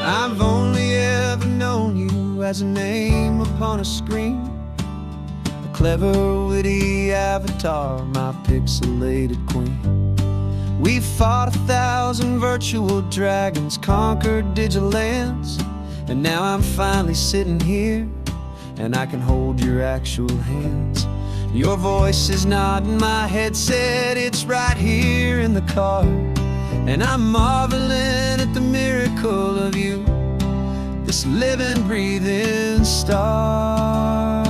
I've only ever known you as a name upon a screen, a clever, witty avatar, my pixelated queen. We've fought 1,000 virtual dragons, conquered digital lands, and now I'm finally sitting here, and I can hold your actual hands. Your voice is not in my headset, it's right here in the car, and I'm marveling at the miracle of you, this living, breathing star.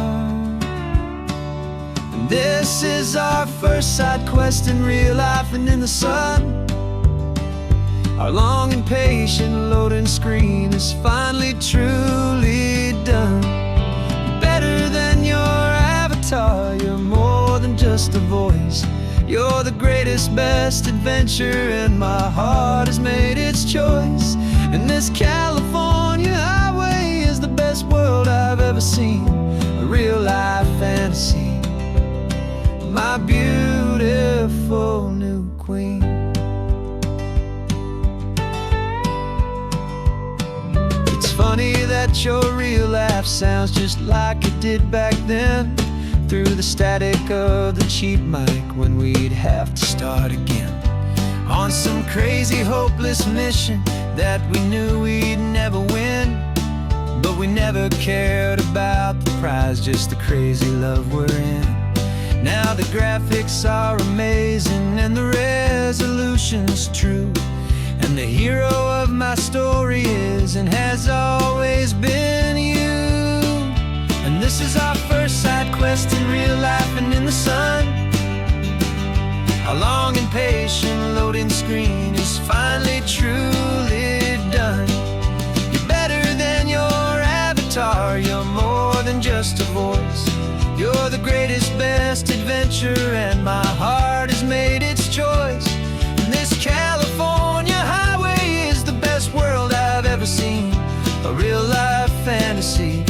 And this is our first side quest in real life and in the sun. Our long and patient loading screen is finally truly done. Better than your avatar, you're more than just a voice. You're the greatest, best adventure, and my heart has made its choice. And this California highway is the best world I've ever seen, a real-life fantasy, my beautiful new queen. It's funny that your real life sounds just like it did back then, through the static of the cheap mic when we'd have to start again, on some crazy hopeless mission that we knew we'd never win. But we never cared about the prize, just the crazy love we're in. Now the graphics are amazing and the resolution's true, and the hero of my story is and has always been you. And this is our first side quest in real life and in the sun. Our long and patient loading screen is finally truly done. You're better than your avatar, you're more than just a voice. You're the greatest, best adventure, and my heart has made its choice. And this California highway is the best world I've ever seen, a real-life fantasy,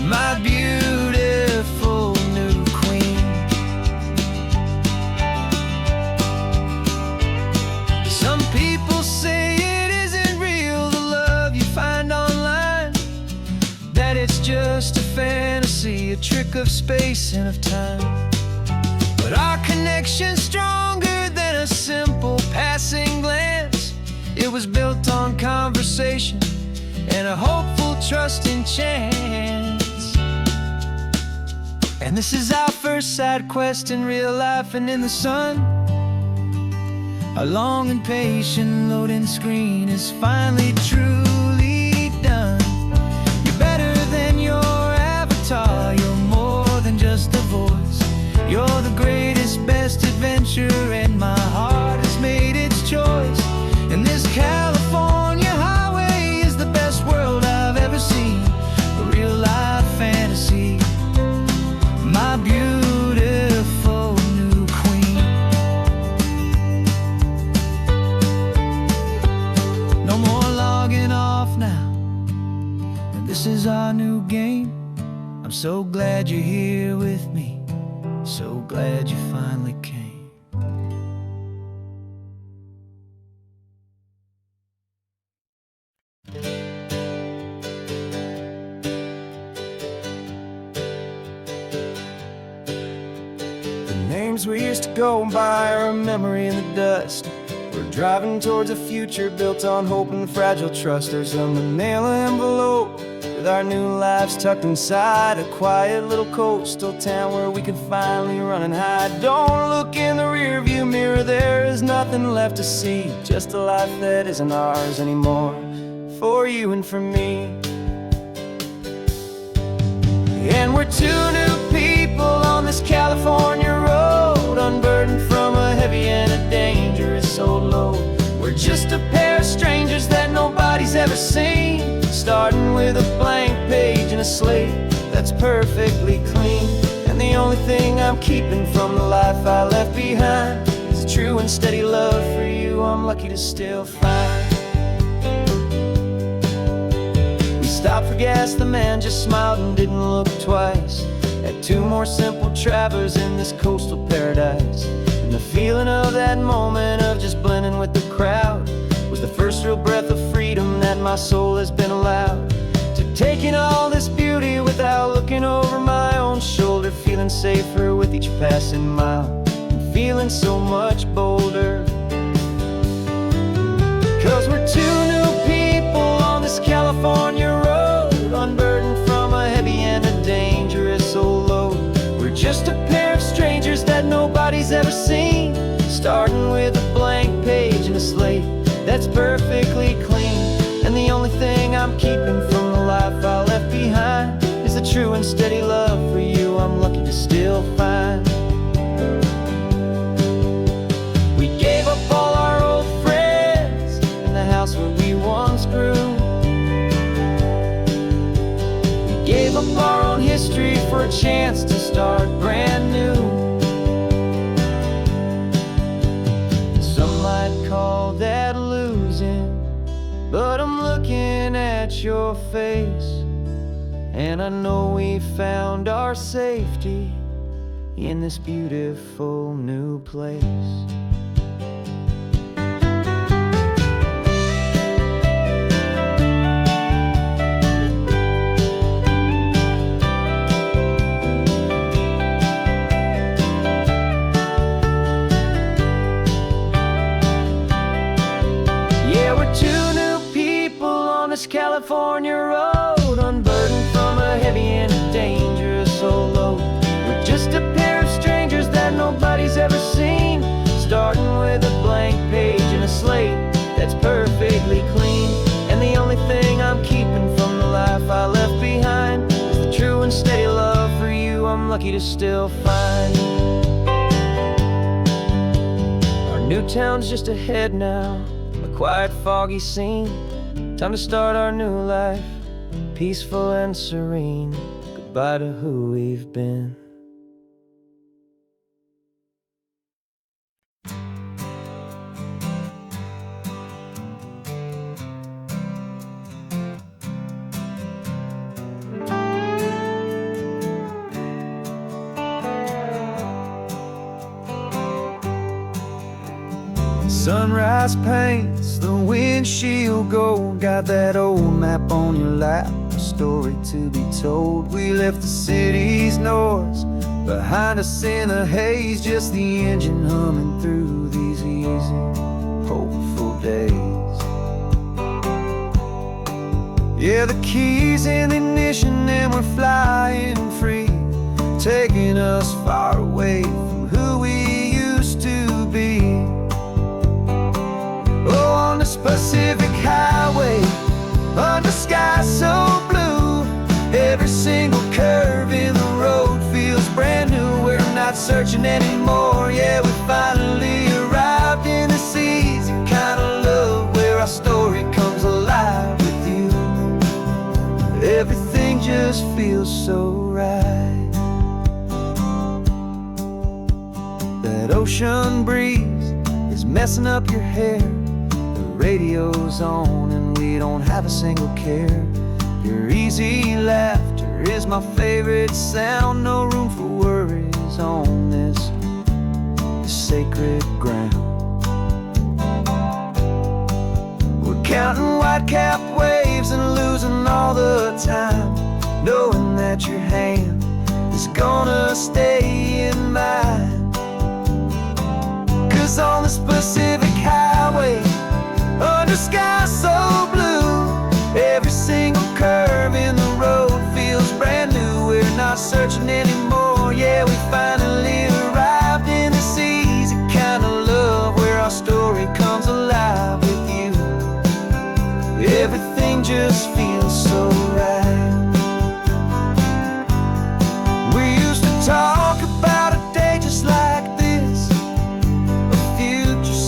my beautiful new queen. Some people say it isn't real, the love you find online, that it's just a fantasy, a trick of space and of time. But our connection's stronger than a simple passing glance. It was built on conversation and a hopeful, trusting chance. And this is our first side quest in real life and in the sun. Our long and patient loading screen is finally truly done. You're better than your avatar, you're more than just a voice. You're the greatest, best adventure, and my heart has made its choice. And this California highway is the best world I've ever seen, a real-life fantasy, my beautiful new queen. No more logging off now, and this is our new game. I'm so glad you're here with me, so glad you finally came. Names we used to go by are a memory in the dust. We're driving towards a future built on hope and fragile trust. There's a manila envelope with our new lives tucked inside, a quiet little coastal town where we can finally run and hide. Don't look in the rearview mirror, there is nothing left to see, just a life that isn't ours anymore, for you and for me. And we're two new people on this California road, unburdened from a heavy and a dangerous old load. We're just a pair of strangers that nobody's ever seen, starting with a blank page and a slate that's perfectly clean. And the only thing I'm keeping from the life I left behind is a true and steady love for you I'm lucky to still find. We stopped for gas, the man just smiled and didn't look twice. Had two more simple travelers in this coastal paradise. And the feeling of that moment of just blending with the crowd was the first real breath of freedom that my soul has been allowed to take in all this beauty without looking over my own shoulder, feeling safer with each passing mile, and feeling so much bolder. 'Cause we're two new people on this California road, unburdened from a heavy and a dangerous old load. We're just a pair of strangers that nobody's ever seen, starting with a blank page and a slate that's perfectly clean. And the only thing I'm keeping from the life I left behind is the true and steady love for you I'm lucky to still find. We gave up all our old friends and the house where we once grew. We gave up our own history for a chance to start brand new. Some might call that losing, but I'm looking at your face, and I know we found our safety in this beautiful new place. Yeah, we're two new people on this California road, unburdened from a heavy and a dangerous old load. We're just a pair of strangers that nobody's ever seen, starting with a blank page and a slate that's perfectly clean. And the only thing I'm keeping from the life I left behind is the true and steady love for you I'm lucky to still find. Our new town's just ahead now, a quiet, foggy scene. Time to start our new life, peaceful and serene. Goodbye to who we've been. Sunrise paints the windshield gold. Got that old map on your lap, a story to be told. We left the city's noise behind us in the haze, just the engine humming through these easy, hopeful days. Yeah, the keys in the ignition and we're flying free, taking us far away from who we used to be. Oh, on this Pacific highway, under sky so blue, every single curve in the road feels brand new. We're not searching anymore, yeah, we finally arrived in this easy kind of love where our story comes alive with you. Everything just feels so right. That ocean breeze is messing up your hair, radio's on and we don't have a single care. Your easy laughter is my favorite sound, no room for worries on this sacred ground. We're counting white-capped waves and losing all the time, knowing that your hand is gonna stay in mine. 'Cause on this Pacific highway, under sky so blue, every single curve in the road feels brand new. We're not searching anymore, yeah, we finally arrived in this easy kind of love where our story comes alive with you. Everything just feels so right. We used to talk about a day just like this, a future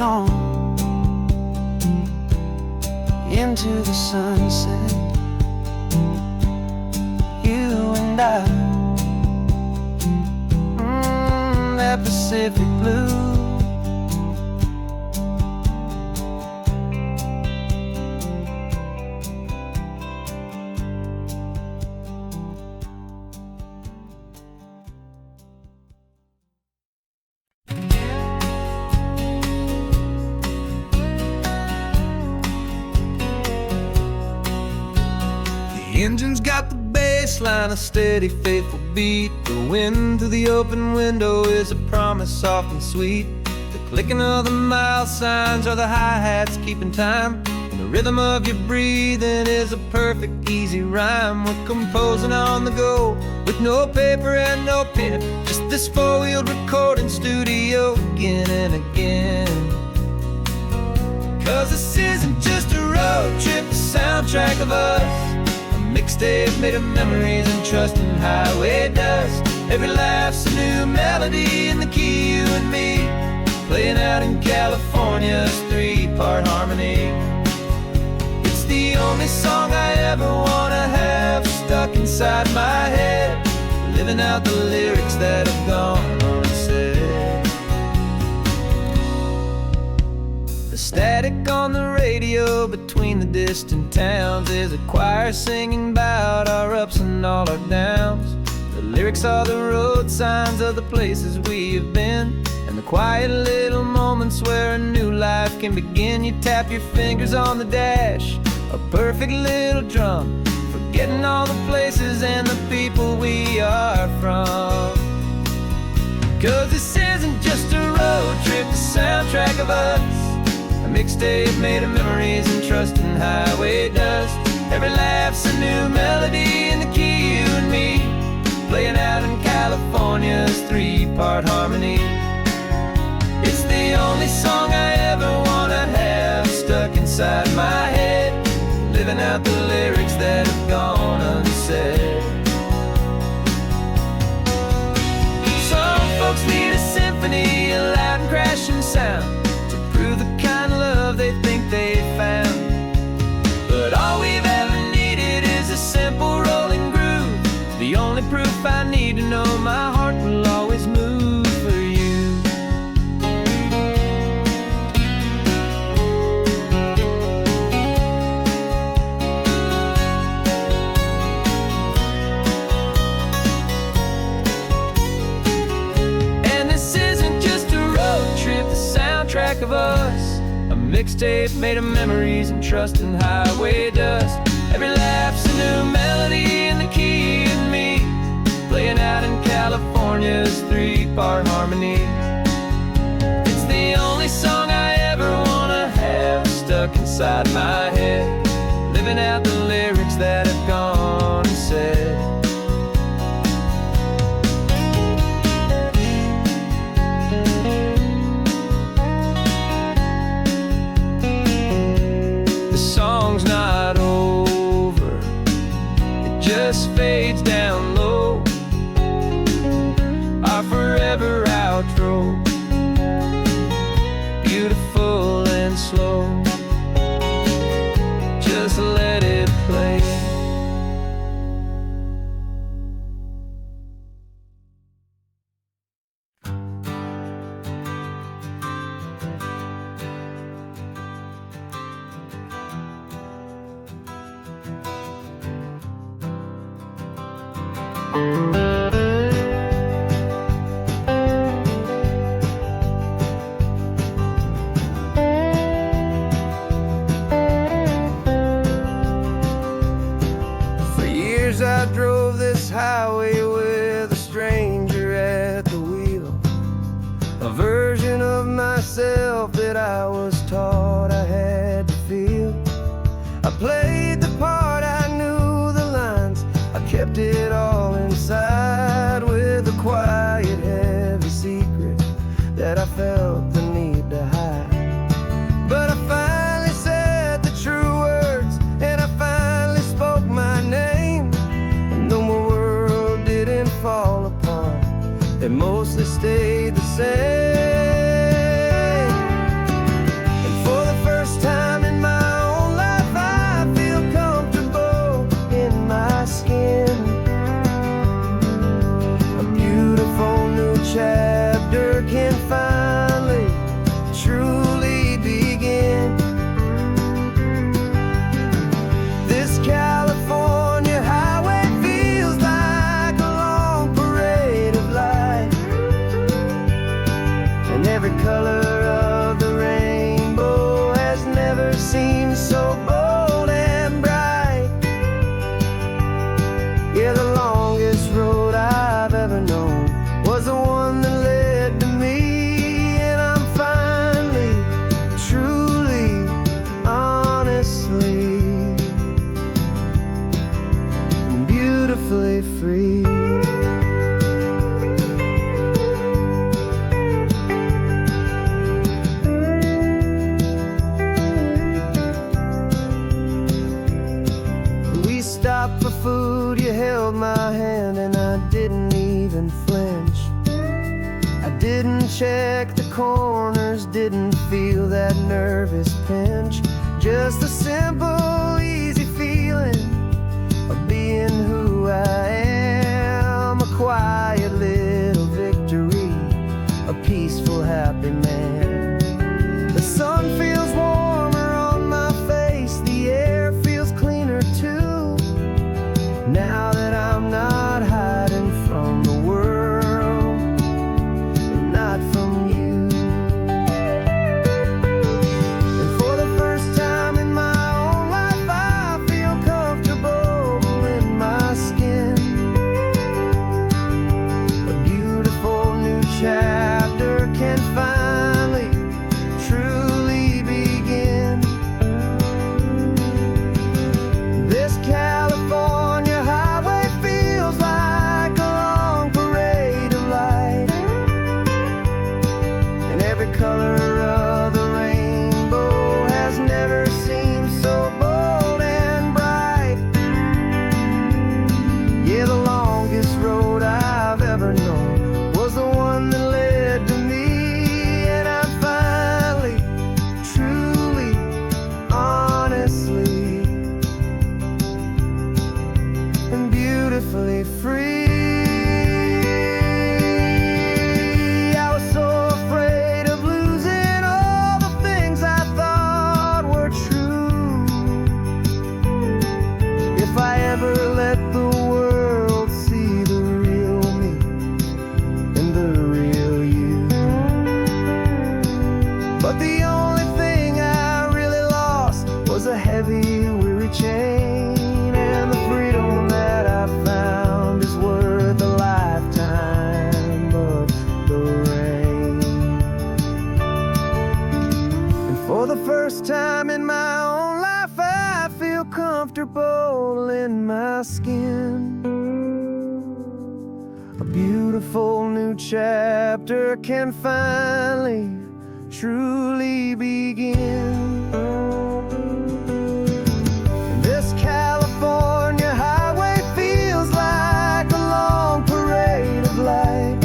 on into the sunset. You and I, that Pacific blue. The engine's got the bass line, a steady, faithful beat. The wind through the open window is a promise soft and sweet. The clicking of the mile signs are the hi-hats keeping time. And the rhythm of your breathing is a perfect, easy rhyme. We're composing on the go with no paper and no pen, just this four-wheeled recording studio again and again. 'Cause this isn't just a road trip, the soundtrack of us. Mixtape made of memories and trust in highway dust. Every laugh's a new melody in the key, you and me, playing out in California's three-part harmony. It's the only song I ever wanna have stuck inside my head, living out the lyrics that have gone unsaid. The static on the radio between the distant towns is a choir singing about our ups and all our downs. The lyrics are the road signs of the places we have been, and the quiet little moments where a new life can begin. You tap your fingers on the dash, a perfect little drum, forgetting all the places and the people we are from. 'Cause this isn't just a road trip, the soundtrack of us. A mixtape made of memories and trust in highway dust. Every laugh's a new melody in the key, you and me, playing out in California's three-part harmony. It's the only song I ever wanna have stuck inside my head, living out the lyrics that have gone unsaid. Some folks need a symphony, a loud and crashing sound, the kind of love they think they found. But all we've ever needed is a simple rolling groove, the only proof I need to know my heart will always move for you. And this isn't just a road trip, the soundtrack of us. A mixtape made of memories and trust in highway dust. Every laugh's a new melody in the key, and me, playing out in California's three-part harmony. It's the only song I ever wanna have stuck inside my head, living out the lyrics that have gone unsaid. Not over, it just fades down low, our forever outro, beautiful and slow, just let it play. For years I drove this highway with a stranger at the wheel, a version of myself that I was taught I had to feel. I played the part, I knew the lines, I kept it all inside with a quiet, heavy secret that I felt the need to hide. But I finally said the true words, and I finally spoke my name. And though my world didn't fall apart, it mostly stayed the same. Didn't check the corners, didn't feel that nervous pinch. Just a simple, easy feeling of being who I am. A quiet little victory, a peaceful, happy man. The sun feels warmer on my face, the air feels cleaner too. Now that I'm not hiding from the world, and not from you. And for the first time in my own life, I feel comfortable in my skin. A beautiful new chapter can finally, truly begin. This California highway feels like a long parade of light, and every color of the rainbow has never seemed so bold and bright. Yeah, the longest road I've ever known was the one that led to me, and I'm finally, truly, honestly, and beautifully free. I was so afraid of losing all the things I thought were true. If I ever let the world see the real me and the real you. But the only thing I really lost was a heavy, weary chain, and the freedom that I found is worth a lifetime of the rain. And for the first time in my own life, I feel comfortable in my skin. A beautiful new chapter can finally, truly begin. This California highway feels like a long parade of light,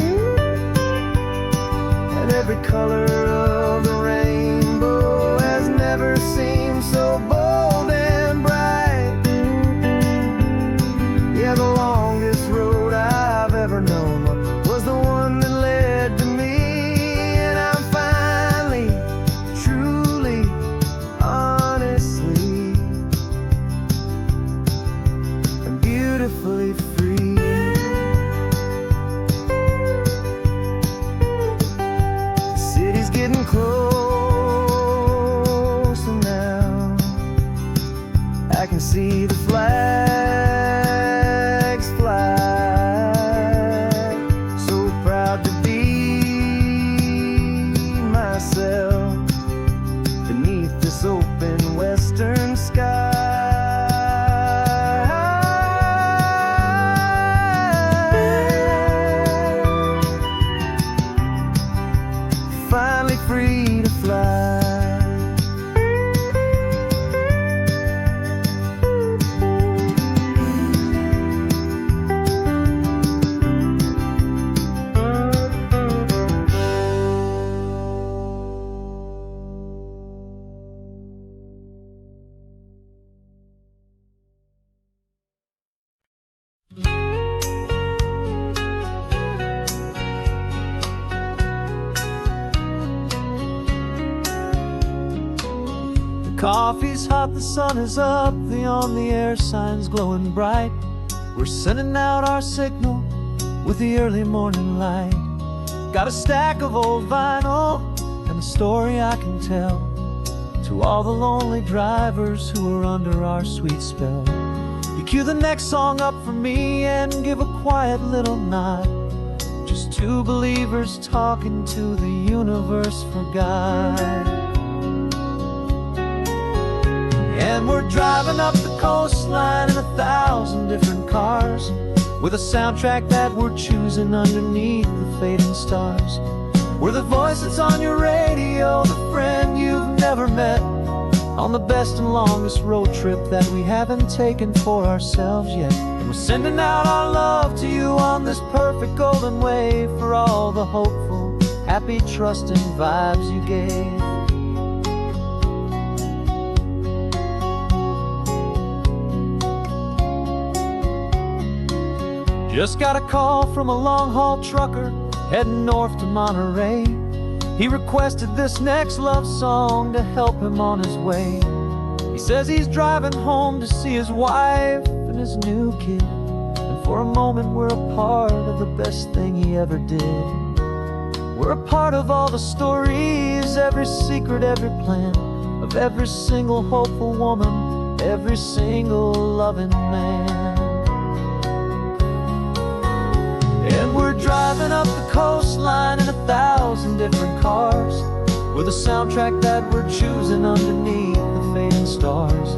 and every color of the rainbow has never seemed so bold and bright. Yeah, the longest road I've ever known was the one that led to me, and I'm finally, truly, honestly, and beautifully free. The city's getting closer now. I can see the flags fly. So proud to be myself beneath this open western sky. Finally free to fly. Coffee's hot, the sun is up, the on the air sign's glowing bright. We're sending out our signal with the early morning light. Got a stack of old vinyl and a story I can tell to all the lonely drivers who are under our sweet spell. You cue the next song up for me and give a quiet little nod. Just two believers talking to the universe for God. And we're driving up the coastline in 1,000 different cars, with a soundtrack that we're choosing underneath the fading stars. We're the voice that's on your radio, the friend you've never met, on the best and longest road trip that we haven't taken for ourselves yet. And we're sending out our love to you on this perfect golden way, for all the hopeful happy, trusting vibes you gave. Just got a call from a long-haul trucker heading north to Monterey. He requested this next love song to help him on his way. He says he's driving home to see his wife and his new kid, and for a moment we're a part of the best thing he ever did. We're a part of all the stories, every secret, every plan, of every single hopeful woman, every single loving man. And we're driving up the coastline in 1,000 different cars, with a soundtrack that we're choosing underneath the fading stars.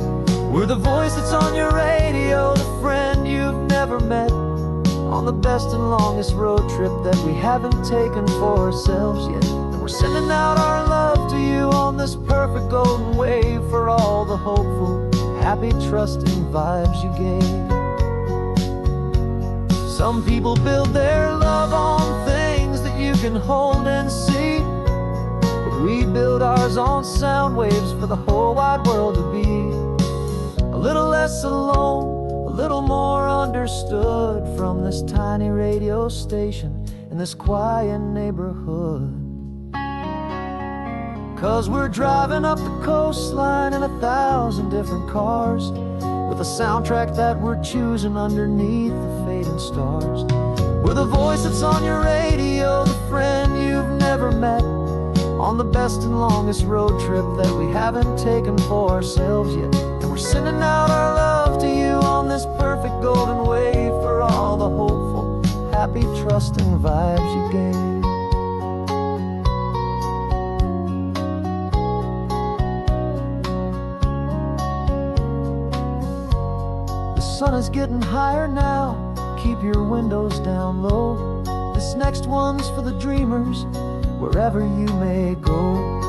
We're the voice that's on your radio, the friend you've never met, on the best and longest road trip that we haven't taken for ourselves yet. And we're sending out our love to you on this perfect golden wave, for all the hopeful, happy, trusting vibes you gave. Some people build their love on things that you can hold and see, but we build ours on sound waves for the whole wide world to be a little less alone, a little more understood, from this tiny radio station in this quiet neighborhood. 'Cause we're driving up the coastline in 1,000 different cars, with a soundtrack that we're choosing underneath the fading stars. We're the voice that's on your radio, the friend you've never met, on the best and longest road trip that we haven't taken for ourselves yet. And we're sending out our love to you on this perfect golden wave, for all the hopeful, happy, trusting vibes you gave. The sun is getting higher now, keep your windows down low. This next one's for the dreamers, wherever you may go.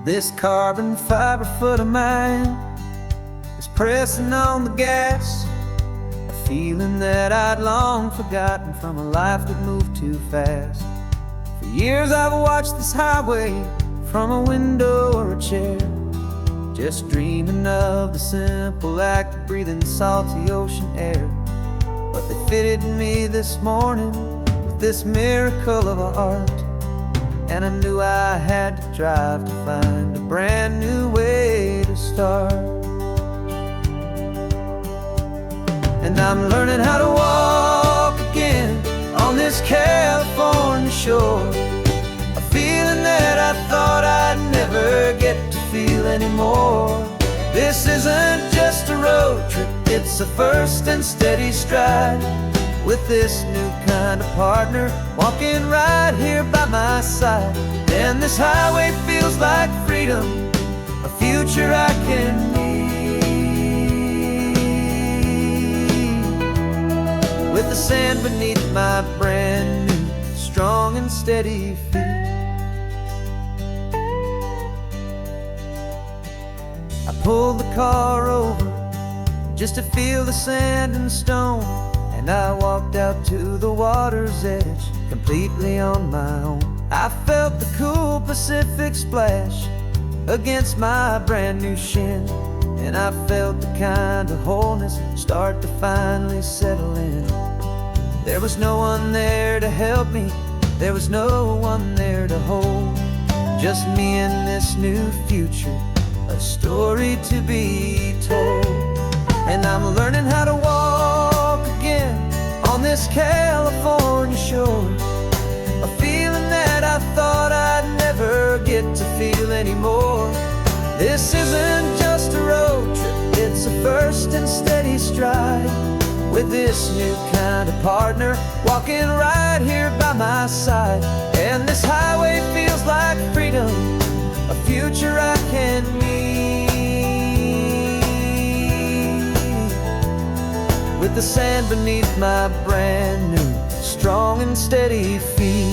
This carbon fiber foot of mine is pressing on the gas, a feeling that I'd long forgotten from a life that moved too fast. For years I've watched this highway from a window or a chair, just dreaming of the simple act of breathing salty ocean air. But they fitted me this morning with this miracle of art, and I knew I had to drive to find a brand new way to start. And I'm learning how to walk again on this California shore, a feeling that I thought I'd never get to feel anymore. This isn't just a road trip, it's a first and steady stride, with this new kind of partner walking right here by my side. And this highway feels like freedom, a future I can need, with the sand beneath my brand new, strong and steady feet. I pulled the car over just to feel the sand and stone, and I walked out to the water's edge, completely on my own. I felt the cool Pacific splash against my brand new shin, and I felt the kind of wholeness start to finally settle in. There was no one there to help me, there was no one there to hold, just me and this new future, a story to be told. And I'm learning how to walk again on this California shore, a feeling that I thought I'd never get to feel anymore. This isn't just a road trip, it's a first and steady stride, with this new kind of partner walking right here by my side. And this highway feels like freedom, a future I can meet, with the the sand beneath my brand new, strong and steady feet.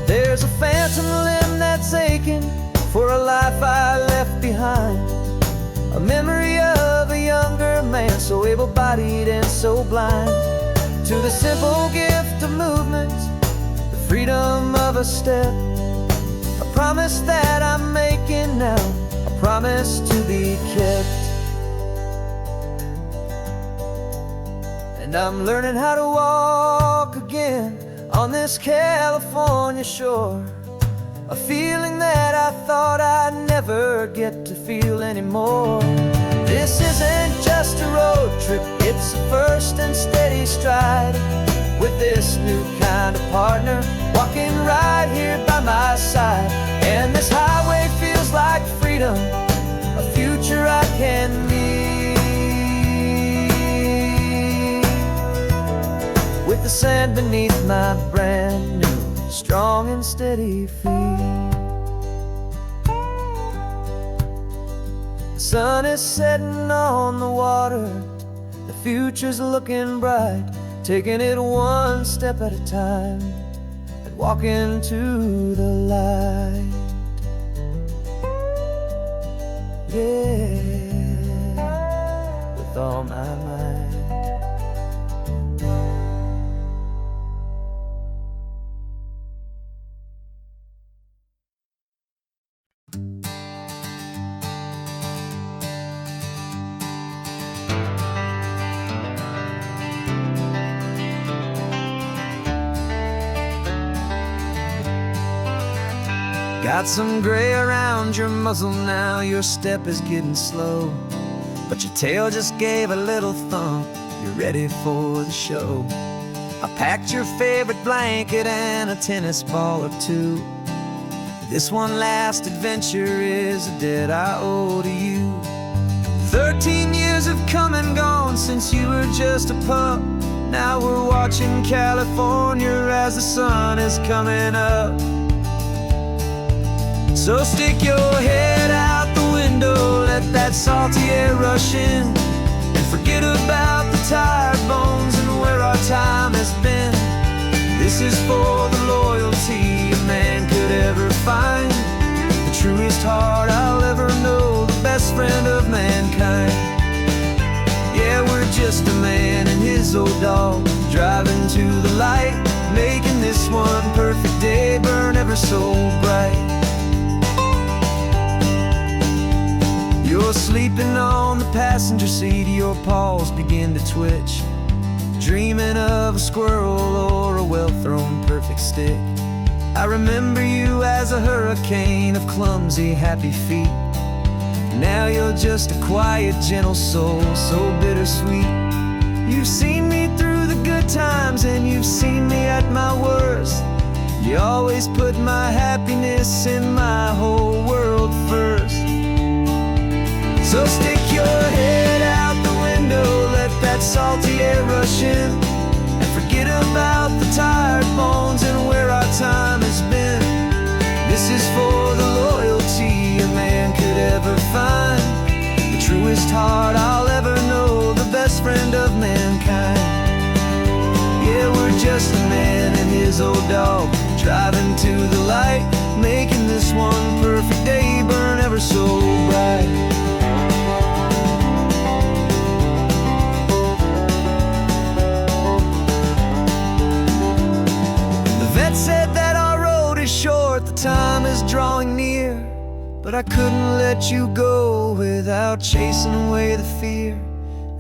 There's a phantom limb that's aching for a life I left behind, a memory of a younger man, so able-bodied and so blind. To the simple gift of movement, the freedom of a step, a promise that I'm making now, a promise to be kept. And I'm learning how to walk again on this California shore, a feeling that I thought I'd never get to feel anymore. This isn't just a road trip, it's a first and steady stride, with this new kind of partner walking right here by my side. And this highway feels like freedom, a future I can meet, with the sand beneath my brand new, strong and steady feet. The sun is setting on the water, the future's looking bright, taking it one step at a time and walking to the light. Yeah, with all my might. Got some gray around your muzzle now, your step is getting slow, but your tail just gave a little thump, you're ready for the show. I packed your favorite blanket and a tennis ball or two. This one last adventure is a debt I owe to you. 13 years have come and gone since you were just a pup. Now we're watching California as the sun is coming up. So stick your head out the window, let that salty air rush in, and forget about the tired bones and where our time has been. This is for the loyalty a man could ever find, the truest heart I'll ever know, the best friend of mankind. Yeah, we're just a man and his old dog, driving to the light, making this one perfect day burn ever so bright. You're sleeping on the passenger seat, your paws begin to twitch, dreaming of a squirrel or a well-thrown perfect stick. I remember you as a hurricane of clumsy, happy feet. Now you're just a quiet, gentle soul, so bittersweet. You've seen me through the good times and you've seen me at my worst. You always put my happiness in my whole world first. So stick your head out the window, let that salty air rush in, and forget about the tired bones and where our time has been. This is for the loyalty a man could ever find, the truest heart I'll ever know, the best friend of mankind. Yeah, we're just a man and his old dog, driving to the light, making this one perfect day burn ever so bright. Said that our road is short, the time is drawing near, but I couldn't let you go without chasing away the fear,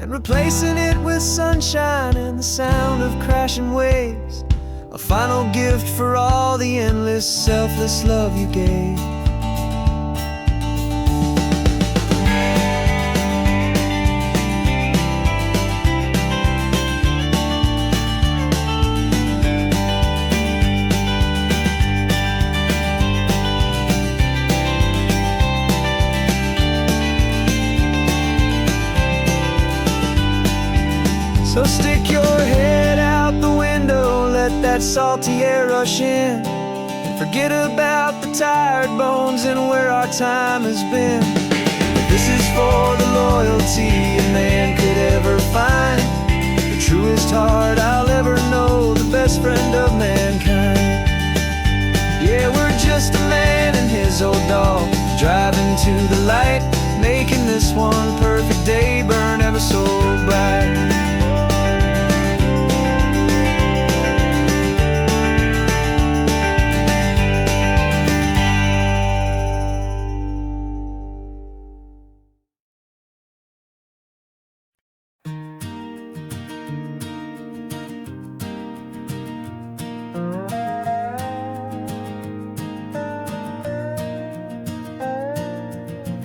and replacing it with sunshine and the sound of crashing waves, a final gift for all the endless, selfless love you gave. So stick your head out the window, let that salty air rush in, and forget about the tired bones and where our time has been. This is for the loyalty a man could ever find, the truest heart I'll ever know, the best friend of mankind. Yeah, we're just a man and his old dog, driving to the light, making this one perfect day burn ever so bright.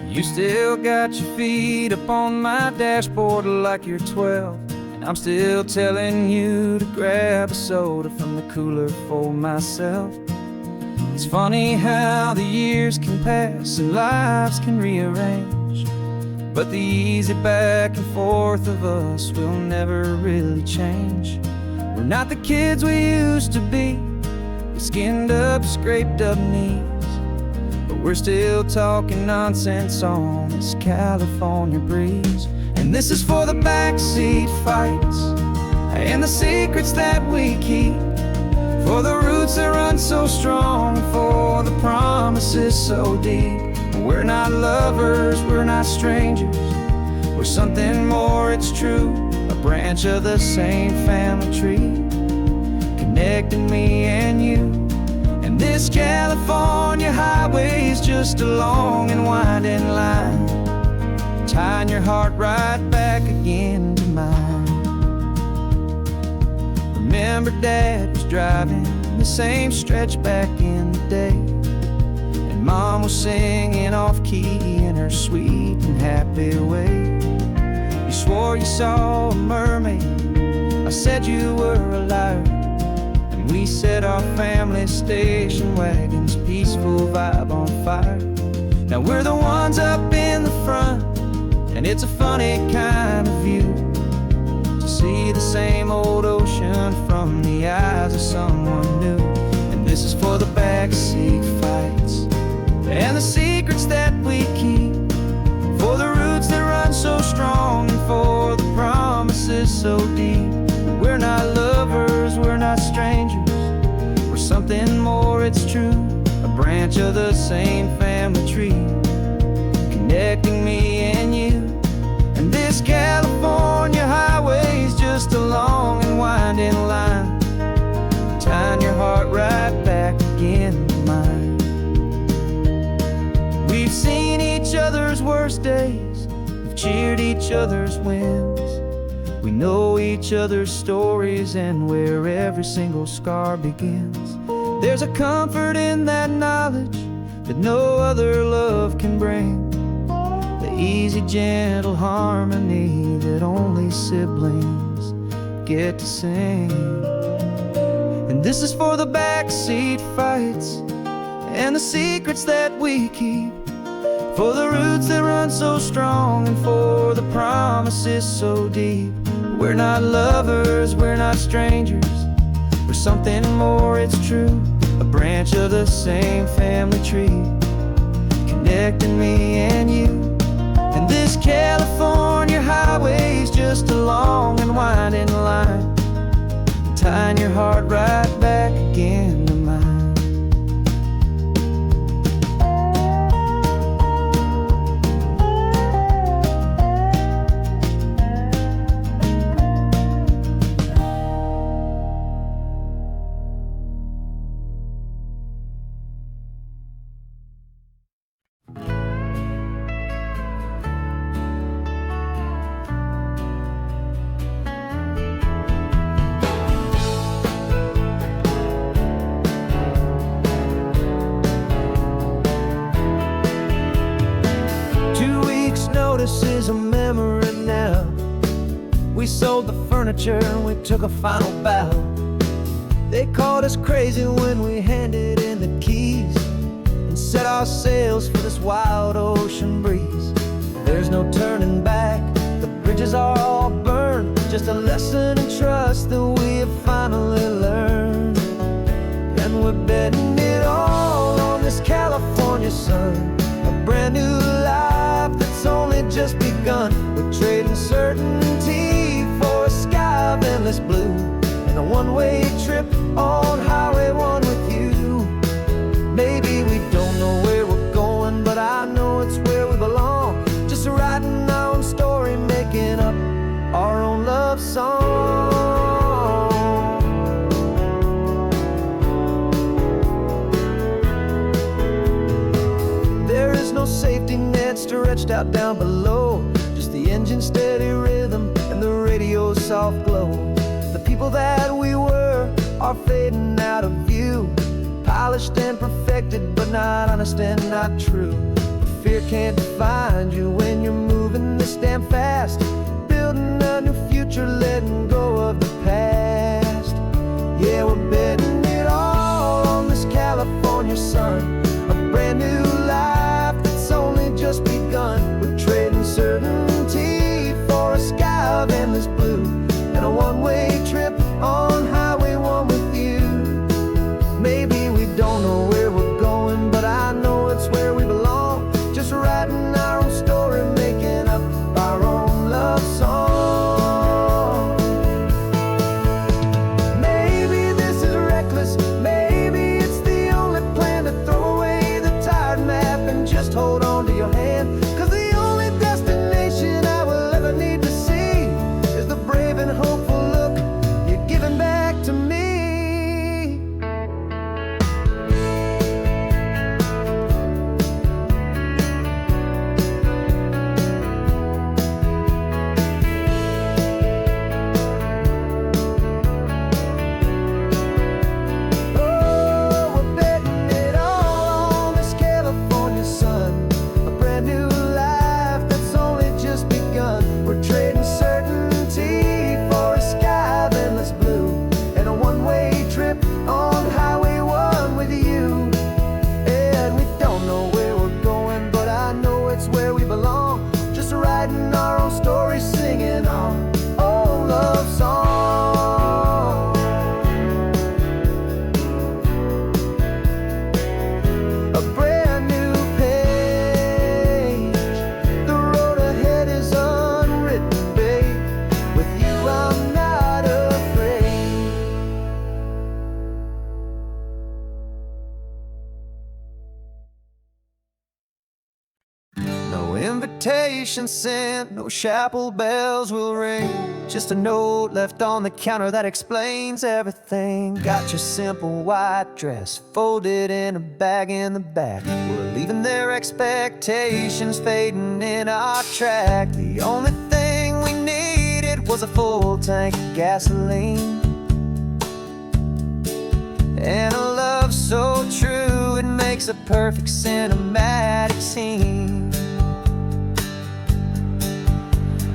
You still got your feet up on my dashboard like you're 12, and I'm still telling you to grab a soda from the cooler for myself. It's funny how the years can pass and lives can rearrange, but the easy back and forth of us will never really change. We're not the kids we used to be, with skinned up, scraped up knees, but we're still talking nonsense on this California breeze. And this is for the backseat fights and the secrets that we keep, for the roots that run so strong, for the promises so deep. We're not lovers, we're not strangers, we're something more, it's true, a branch of the same family tree, connecting me and you. And this California highway is just a long and winding line, tying your heart right back again to mine. Remember Dad was driving the same stretch back in the day, and Mom was singing off-key in her sweet and happy way. You swore you saw a mermaid, I said you were a liar, and we set our family station wagon's peaceful vibe on fire. Now we're the ones up in the front, and it's a funny kind of view to see the same old ocean from the eyes of someone new. And this is for the backseat fights and the secrets that we keep, for the roots that run so strong, and for the promises so deep. We're not lovers, we're not strangers, we're something more, it's true, a branch of the same family tree, connecting me and you. And this California highway is just a long and winding line, tying your heart right back again to mine. We've seen each other's worst days, we've cheered each other's wins, we know each other's stories and where every single scar begins. There's a comfort in that knowledge that no other love can bring, the easy, gentle harmony that only siblings get to sing. And this is for the backseat fights and the secrets that we keep, for the roots that run so strong, and for the promises so deep. We're not lovers, we're not strangers, we're something more, it's true, a branch of the same family tree, connecting me and you. And this California highway is just a long and winding line, tying your heart right back again to mine. This is a memory now. We sold the furniture and we took a final bow. They called us crazy when we handed in the keys and set our sails for this wild ocean breeze. There's no turning back, the bridges are all burned, just a lesson in trust that we have finally learned. And we're betting it all on this California sun, a brand new life that's only just begun. We're trading certainty of endless blue, and a one-way trip on Highway 1 with you. Maybe we don't know where we're going, but I know it's where we belong. Just writing our own story, making up our own love song. There is no safety net stretched out down below, just the engine's steady rhythm and the radio's soft glow. The people that we were are fading out of view, polished and perfected, but not honest and not true. Fear can't define you when you're moving this damn fast, building a new future, letting go of the past. Yeah, we're betting it all on this California sun, a brand new life that's only just begun. We're trading certainty for a sky of endless blue, and a one-way trip on Highway 1 with you. Maybe we don't know where we're going, but I know it's where we belong. Just writing our own story, making up our own love song. Maybe this is reckless, maybe it's the only plan to throw away the tired map and just hold on to your hand. 'Cause the only destination I will ever need to see is the brave and hopeful look you're giving back to me. Writing our own story, singing our own love song. A brand new page, the road ahead is unwritten, babe. With you I'm not afraid. No invitation sent, no chapel bells will ring, just a note left on the counter that explains everything. Got your simple white dress folded in a bag in the back. We're leaving their expectations fading in our track. The only thing we needed was a full tank of gasoline, and a love so true it makes a perfect cinematic scene.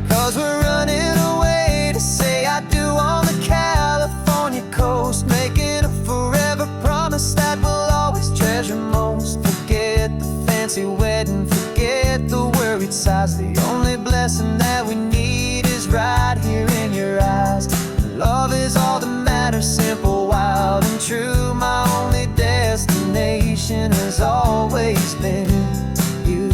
'Cause we're running away to say I do on the California coast, making a forever promise that we'll always treasure most. Forget the fancy wedding, forget the worried sighs. The only blessing that we need is right here in your eyes. Love is all that matters, simple, wild, and true. My only destination has always been you.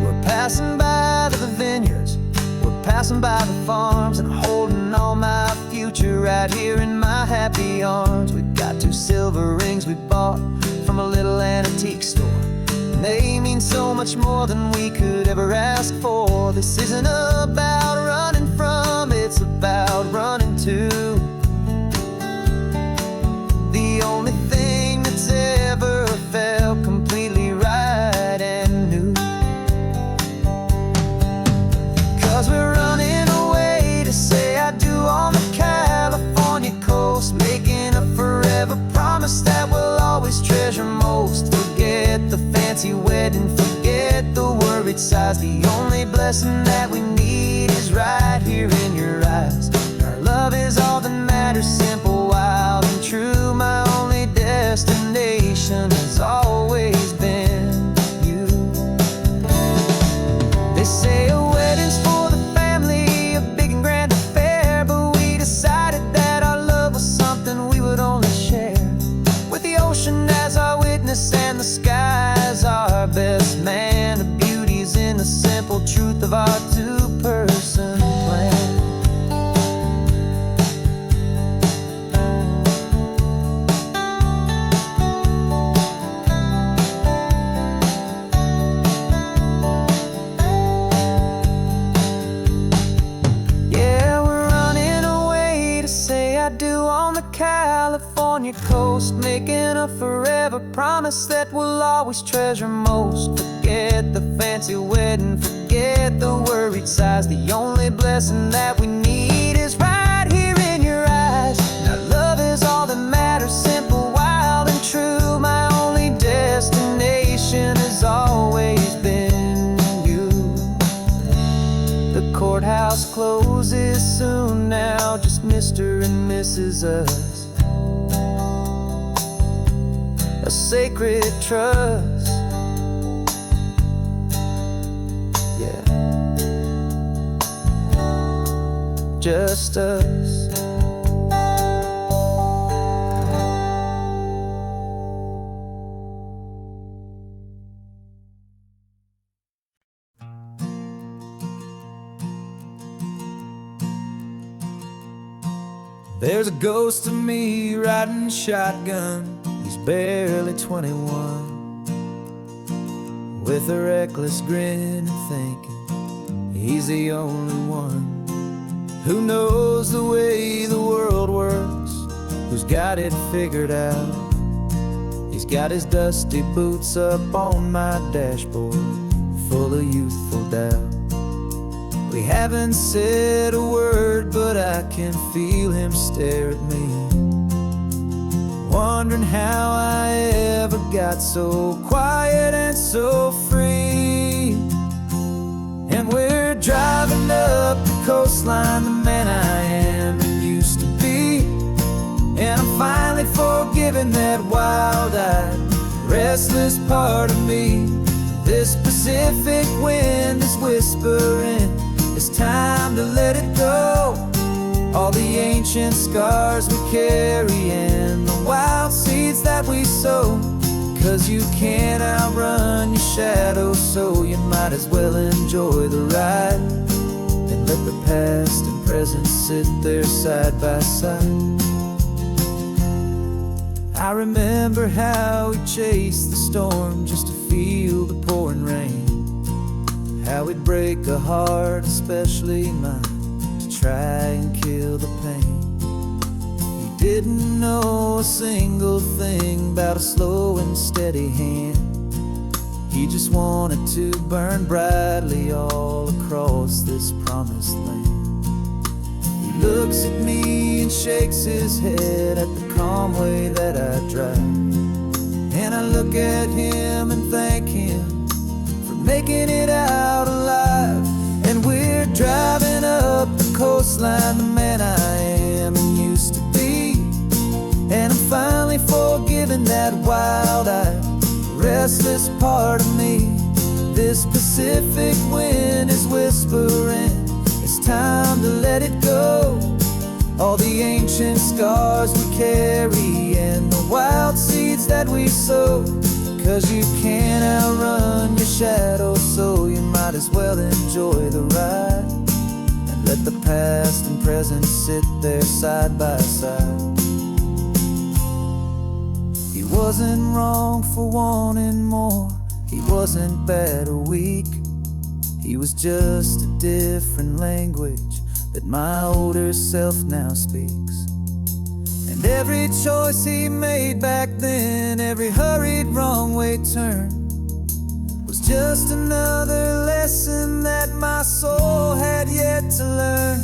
We're passing by the vineyards, we're passing by the farms, and holding all my future right here in my happy arms. We've got 2 silver rings we bought from a little antique store, and they mean so much more than we could ever ask for. This isn't about running from, it's about running to the only thing that's ever felt completely right and new. 'Cause we're running away to say I do on the California coast, making a forever promise that we'll always treasure most. Forget the fancy wedding, forget the worried sighs. The only blessing that we need is right here in your eyes. Our love is all that matters, simple, wild, and true. My only destination has always been you. They say a wedding's for the family, a big and grand affair, but we decided that our love was something we would only share with the ocean as our witness and the sky as our best man. The beauty's in the simple truth of our 2 persons. California coast, making a forever promise that we'll always treasure most. Forget the fancy wedding, forget the worried sighs. The only blessing that we need is right here in your eyes. Now love is all that matters, simple, wild and true. My only destination has always been you. The courthouse closes soon now, just Mr. and Mrs. Us, a sacred trust. Yeah, just us. There's a ghost of me riding shotgun. He's barely 21, with a reckless grin and thinking he's the only one who knows the way the world works, who's got it figured out. He's got his dusty boots up on my dashboard, full of youthful doubt. We haven't said a word, but I can feel him stare at me, wondering how I ever got so quiet and so free. And we're driving up the coastline, the man I am and used to be. And I'm finally forgiving that wild-eyed, restless part of me. This Pacific wind is whispering, it's time to let it go. All the ancient scars we carry and the wild seeds that we sow. 'Cause you can't outrun your shadow, so you might as well enjoy the ride and let the past and present sit there side by side. I remember how we chased the storm just to feel the pouring rain, how we'd break a heart, especially mine, to try and kill the pain. He didn't know a single thing about a slow and steady hand. He just wanted to burn brightly all across this promised land. He looks at me and shakes his head at the calm way that I drive, and I look at him and thank him for making it out alive. And we're driving up the coastline, the man I am and used to be. And I'm finally forgiving that wild-eyed, restless part of me. This Pacific wind is whispering, it's time to let it go. All the ancient scars we carry and the wild seeds that we sow. 'Cause you can't outrun your shadow, so you might as well enjoy the ride and let the past and present sit there side by side. He wasn't wrong for wanting more, he wasn't bad or weak. He was just a different language that my older self now speaks. And every choice he made back then, every hurried wrong way turn, was just another lesson that my soul had yet to learn.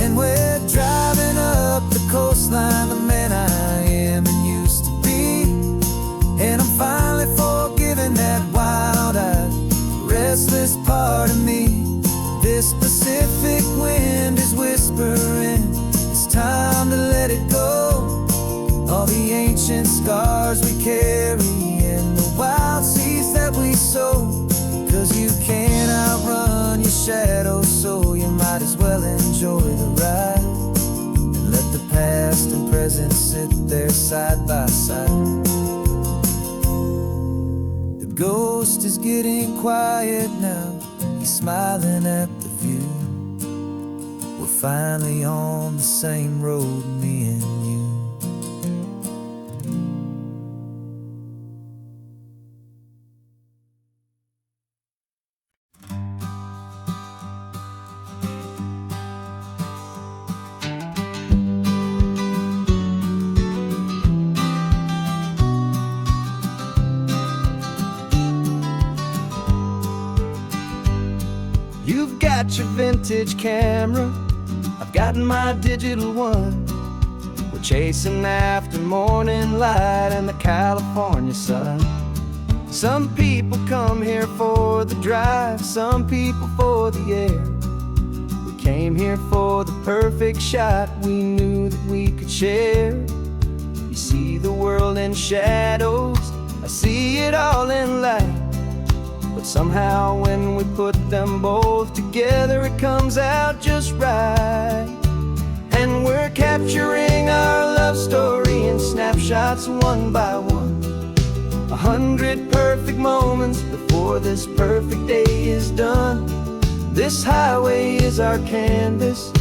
And we're driving up the coastline, the man I am and used to be. And I'm finally forgiving that wild-eyed, restless part of me. This Pacific wind is whispering, it's time to let it go. All the ancient scars we carry and the wild seeds that we sow. 'Cause you can't outrun your shadow, so you might as well enjoy the ride and let the past and present sit there side by side. The ghost is getting quiet now, he's smiling at the view. We're finally on the same road, me and you. got your vintage camera, I've got my digital one. We're chasing after morning light and the California sun. Some people come here for the drive, some people for the air. We came here for the perfect shot we knew that we could share. You see the world in shadows, I see it all in light. But somehow when we put them both together, it comes out just right. And we're capturing our love story in snapshots one by one. 100 perfect moments before this perfect day is done. This highway is our canvas,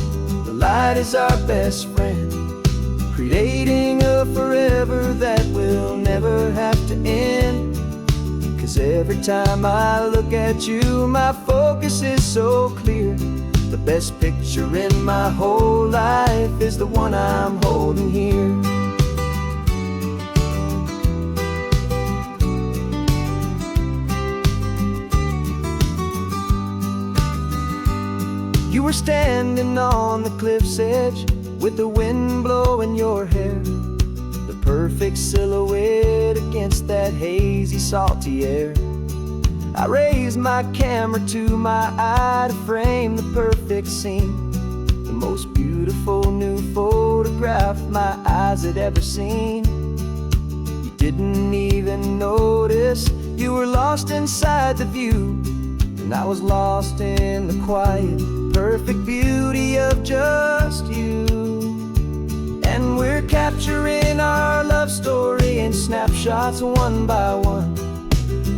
the light is our best friend, creating a forever that will never have to end. 'Cause every time I look at you, my focus is so clear. The best picture in my whole life is the one I'm holding here. You were standing on the cliff's edge with the wind blowing your hair, the perfect silhouette against that hazy, salty air. I raised my camera to my eye to frame the perfect scene, the most beautiful new photograph my eyes had ever seen. You didn't even notice you were lost inside the view, and I was lost in the quiet, perfect beauty of just you. And we're capturing our love story in snapshots one by one.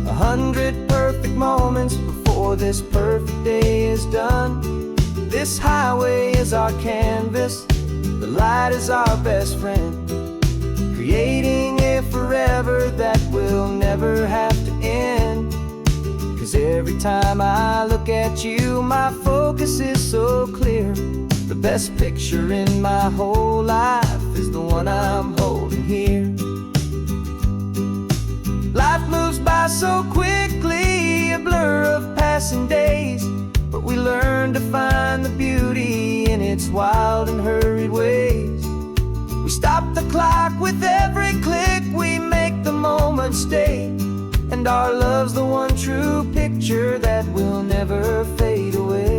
100 perfect moments before this perfect day is done. This highway is our canvas, the light is our best friend, creating a forever that will never have to end. 'Cause every time I look at you, my focus is so clear. The best picture in my whole life is the one I'm holding here. Life moves by so quickly, a blur of passing days, but we learn to find the beauty in its wild and hurried ways. We stop the clock with every click, we make the moment stay, and our love's the one true picture that will never fade away.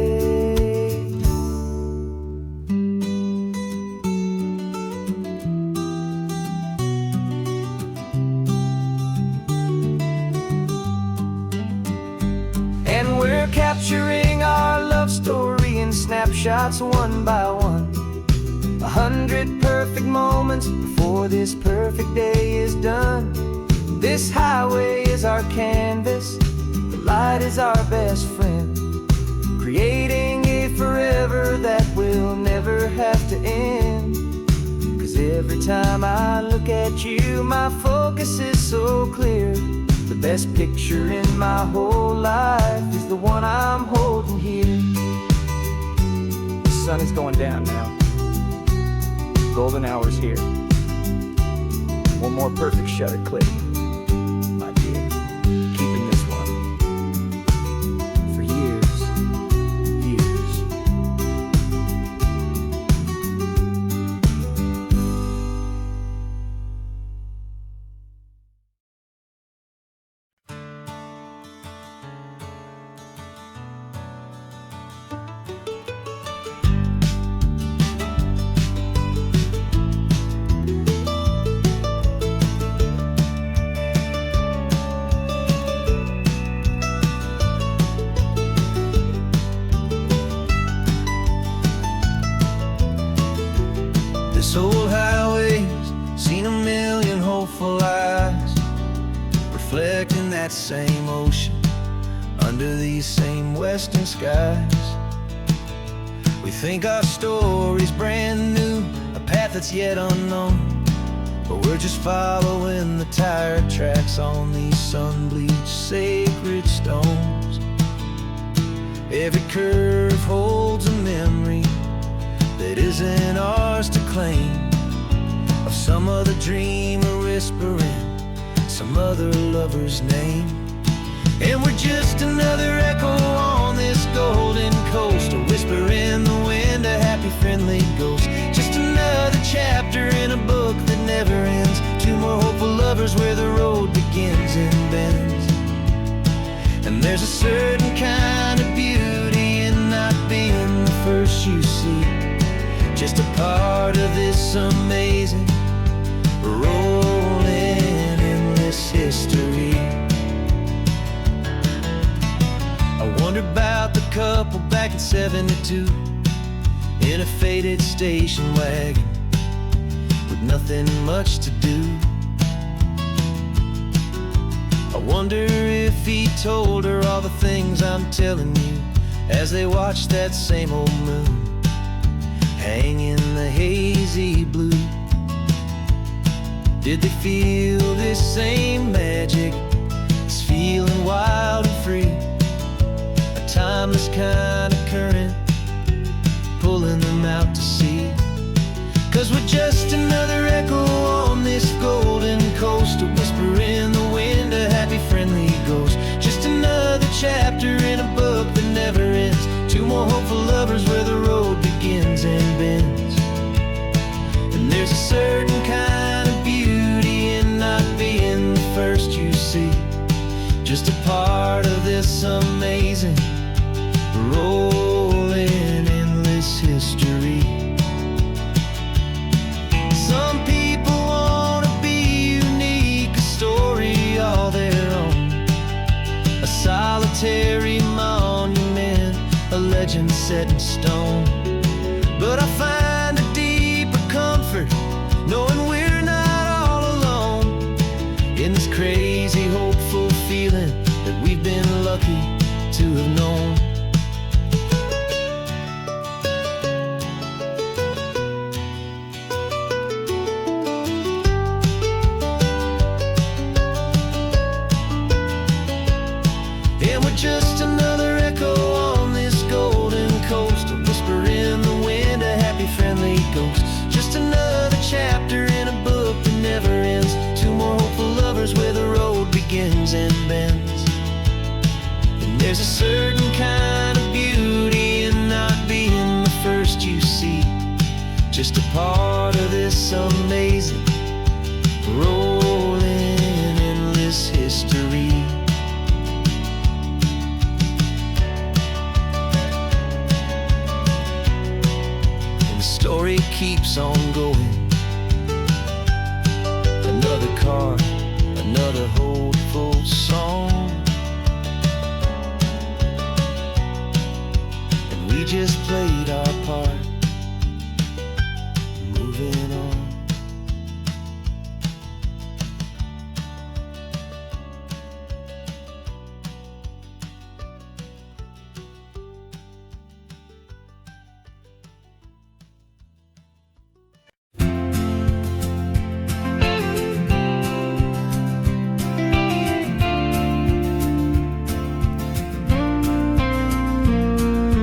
And we're capturing our love story in snapshots one by one. 100 perfect moments before this perfect day is done. This highway is our canvas, the light is our best friend, creating a forever that will never have to end. 'Cause every time I look at you, my focus is so clear. The best picture in my whole life is the one I'm holding here. The sun is going down now. Golden hour's here. One more perfect shutter click, my dear. Keeping this one for years, years. This old highway's seen a million hopeful eyes, reflecting that same ocean under these same western skies. We think our story's brand new, a path that's yet unknown, but we're just following the tire tracks on these sun-bleached sacred stones. Every curve holds a memory that isn't ours to claim, of some other dreamer whispering some other lover's name. And we're just another echo on this golden coast, lovers where the road begins and bends. And there's a certain kind of beauty in not being the first you see, just a part of this amazing rolling endless history. I wonder about the couple back in '72 in a faded station wagon with nothing much to do. I wonder if he told her all the things I'm telling you as they watched that same old moon hang in the hazy blue. Did they feel this same magic, this feeling wild and free, a timeless kind of current pulling them out to sea? 'Cause we're just another echo on this golden coast, a whisper in the wind, a happy friendly ghost, just another chapter in a book that never ends, two more hopeful lovers where the road begins and bends. And there's a certain kind of beauty in not being the first you see, just a part of this amazing rolling endless history. Some people want to be unique, a story all their own, a solitary monument, a legend set in stone. But I find a deeper comfort knowing we're not all alone in this crazy, hopeful feeling that we've been lucky to have known. And we're just another echo on this golden coast, a whisper in the wind, a happy friendly ghost, just another chapter in a book that never ends, two more hopeful lovers where the road begins and bends. And there's a certain kind of beauty in not being the first you see, just a part of this amazing rolling endless history. Story keeps on going, another card, another hopeful song, and we just played our part, moving on.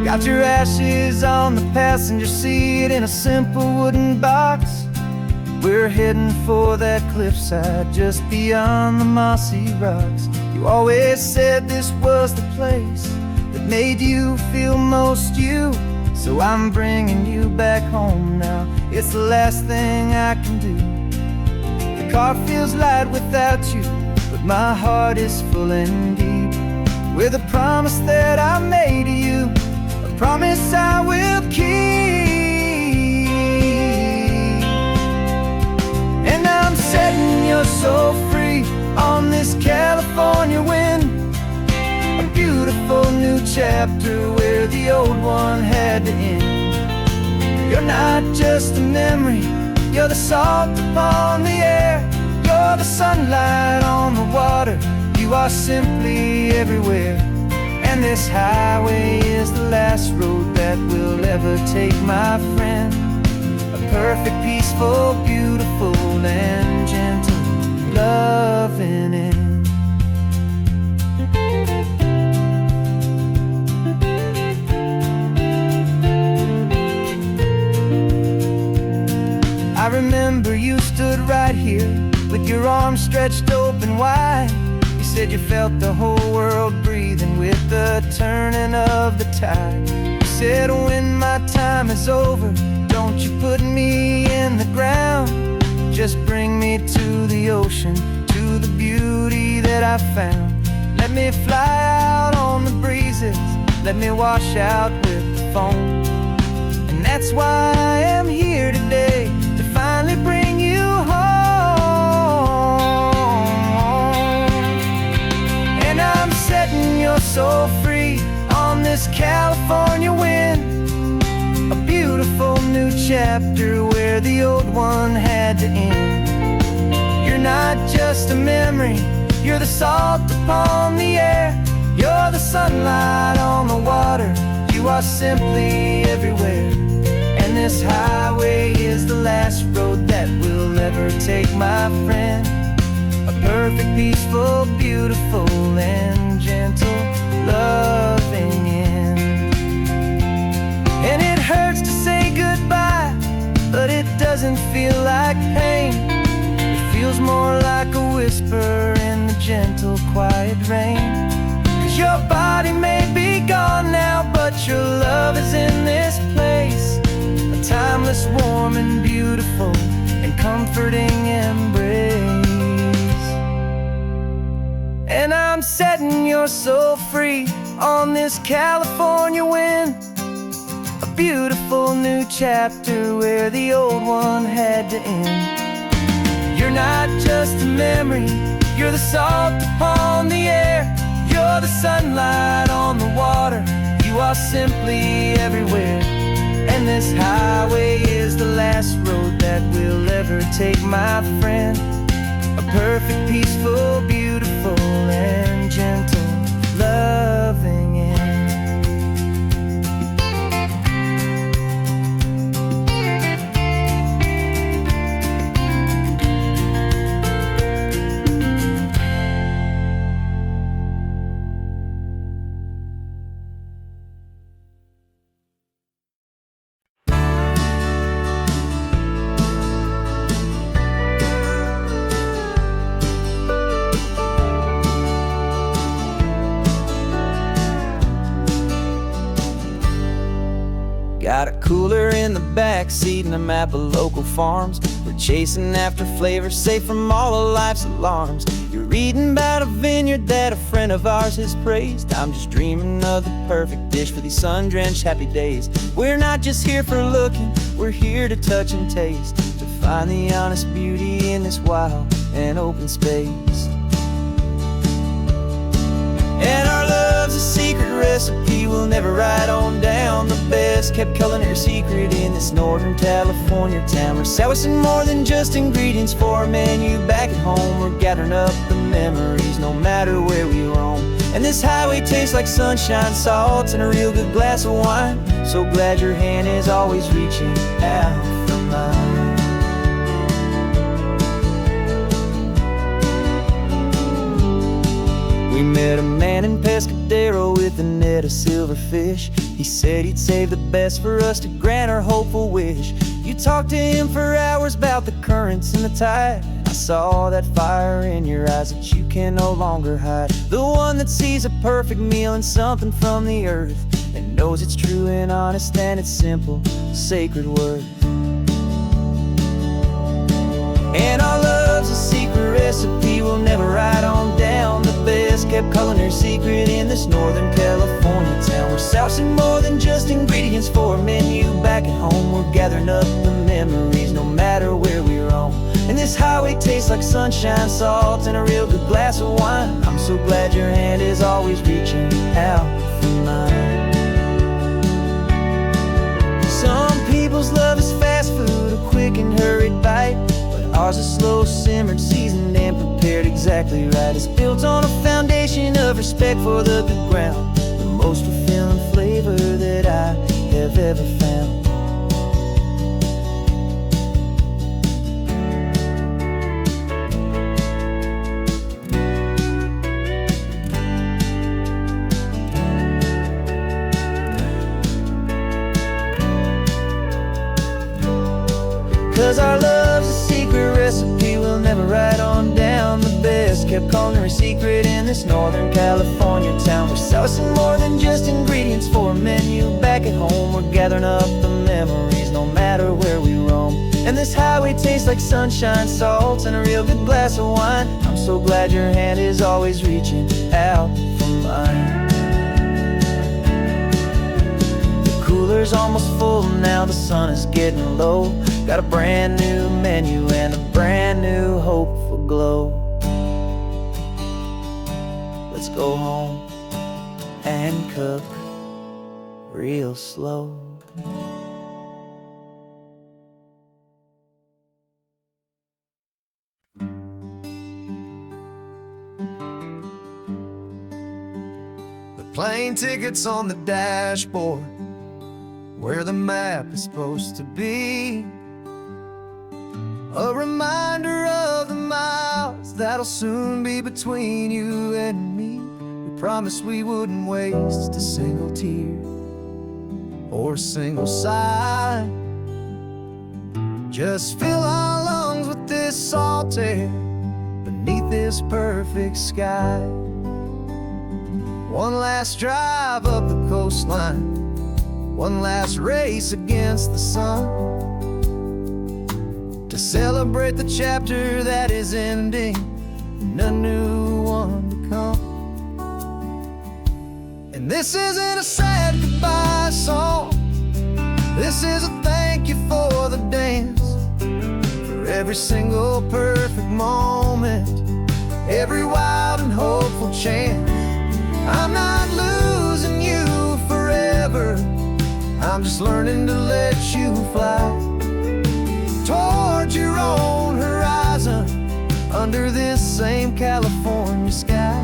Got your ashes on the passenger seat in a simple wooden box. We're heading for that cliffside just beyond the mossy rocks. You always said this was the place that made you feel most you, so I'm bringing you back home now. It's the last thing I can do. The car feels light without you, but my heart is full and deep with a promise that I made to you, promise I will keep. And I'm setting your soul free on this California wind, a beautiful new chapter where the old one had to end. You're not just a memory, you're the salt upon the air, you're the sunlight on the water, you are simply everywhere. And this highway is the last road that we'll ever take, my friend. A perfect, peaceful, beautiful, and gentle loving end. I remember you stood right here with your arms stretched open wide. You said you felt the whole world breathing with the turning of the tide. You said when my time is over, don't you put me in the ground, just bring me to the ocean. you the beauty that I found. Let me fly out on the breezes, let me wash out with the foam. And that's why I am here today, to finally bring you home. And I'm setting your soul free on this California wind, a beautiful new chapter where the old one had to end. You're not just a memory, you're the salt upon the air, you're the sunlight on the water, you are simply everywhere. And this highway is the last road that we'll ever take, my friend. A perfect, peaceful, beautiful, and gentle, loving end. And it hurts to say goodbye, but it doesn't feel like pain. It feels more like a whisper in the gentle, quiet rain. 'Cause your body may be gone now, but your love is in this place, a timeless, warm, and beautiful, and comforting embrace. And I'm setting your soul free on this California wind, a beautiful new chapter where the old one had to end. You're not just a memory, you're the salt upon the air, you're the sunlight on the water, you are simply everywhere. And this highway is the last road that we'll ever take, my friend. A perfect, peaceful, beautiful, and gentle, loving end. Got a cooler in the back seat and a map of local farms. We're chasing after flavors safe from all of life's alarms. You're reading about a vineyard that a friend of ours has praised. I'm just dreaming of the perfect dish for these sun-drenched happy days. We're not just here for looking, we're here to touch and taste, to find the honest beauty in this wild and open space. And our love's a secret recipe we'll never write on down. The best kept culinary secret in this Northern California town. We're selling more than just ingredients for a menu back at home. We're gathering up the memories no matter where we roam. And this highway tastes like sunshine, salt, and a real good glass of wine. So glad your hand is always reaching out for mine. We met a man in Pescadero with a net of silverfish. He said he'd save the best for us to grant our hopeful wish. You talked to him for hours about the currents and the tide. I saw that fire in your eyes that you can no longer hide. The one that sees a perfect meal and something from the earth, and knows it's true and honest and it's simple, sacred worth. And our love's a secret recipe we'll never write on down. The best kept culinary secret in this Northern California town. We're sourcing more than just ingredients for a menu back at home. We're gathering up the memories no matter where we roam. And this highway tastes like sunshine, salt, and a real good glass of wine. I'm so glad your hand is always reaching out for mine. Some people's love is fast food, a quick and hurried bite. Ours is slow, simmered, seasoned, and prepared exactly right. It's built on a foundation of respect for the good ground, the most fulfilling flavor that I have ever found. 'Cause our love's a secret recipe we'll never write on down. The best kept culinary secret in this Northern California town. We're sourcing more than just ingredients for a menu back at home. We're gathering up the memories no matter where we roam. And And this highway tastes like sunshine, salt, and a real good glass of wine. I'm so glad your hand is always reaching out for mine. The cooler's almost full now, the sun is getting low. Got a brand new menu and a brand new hopeful glow. Let's go home and cook real slow. The plane ticket's on the dashboard, where the map is supposed to be. A reminder of the miles that'll soon be between you and me. We promised we wouldn't waste a single tear or a single sigh. Just fill our lungs with this salt air beneath this perfect sky. One last drive up the coastline, one last race against the sun, to celebrate the chapter that is ending and a new one to come. And this isn't a sad goodbye song, this is a thank you for the dance, for every single perfect moment, every wild and hopeful chance. I'm not losing you forever, I'm just learning to let you fly towards your own horizon, under this same California sky.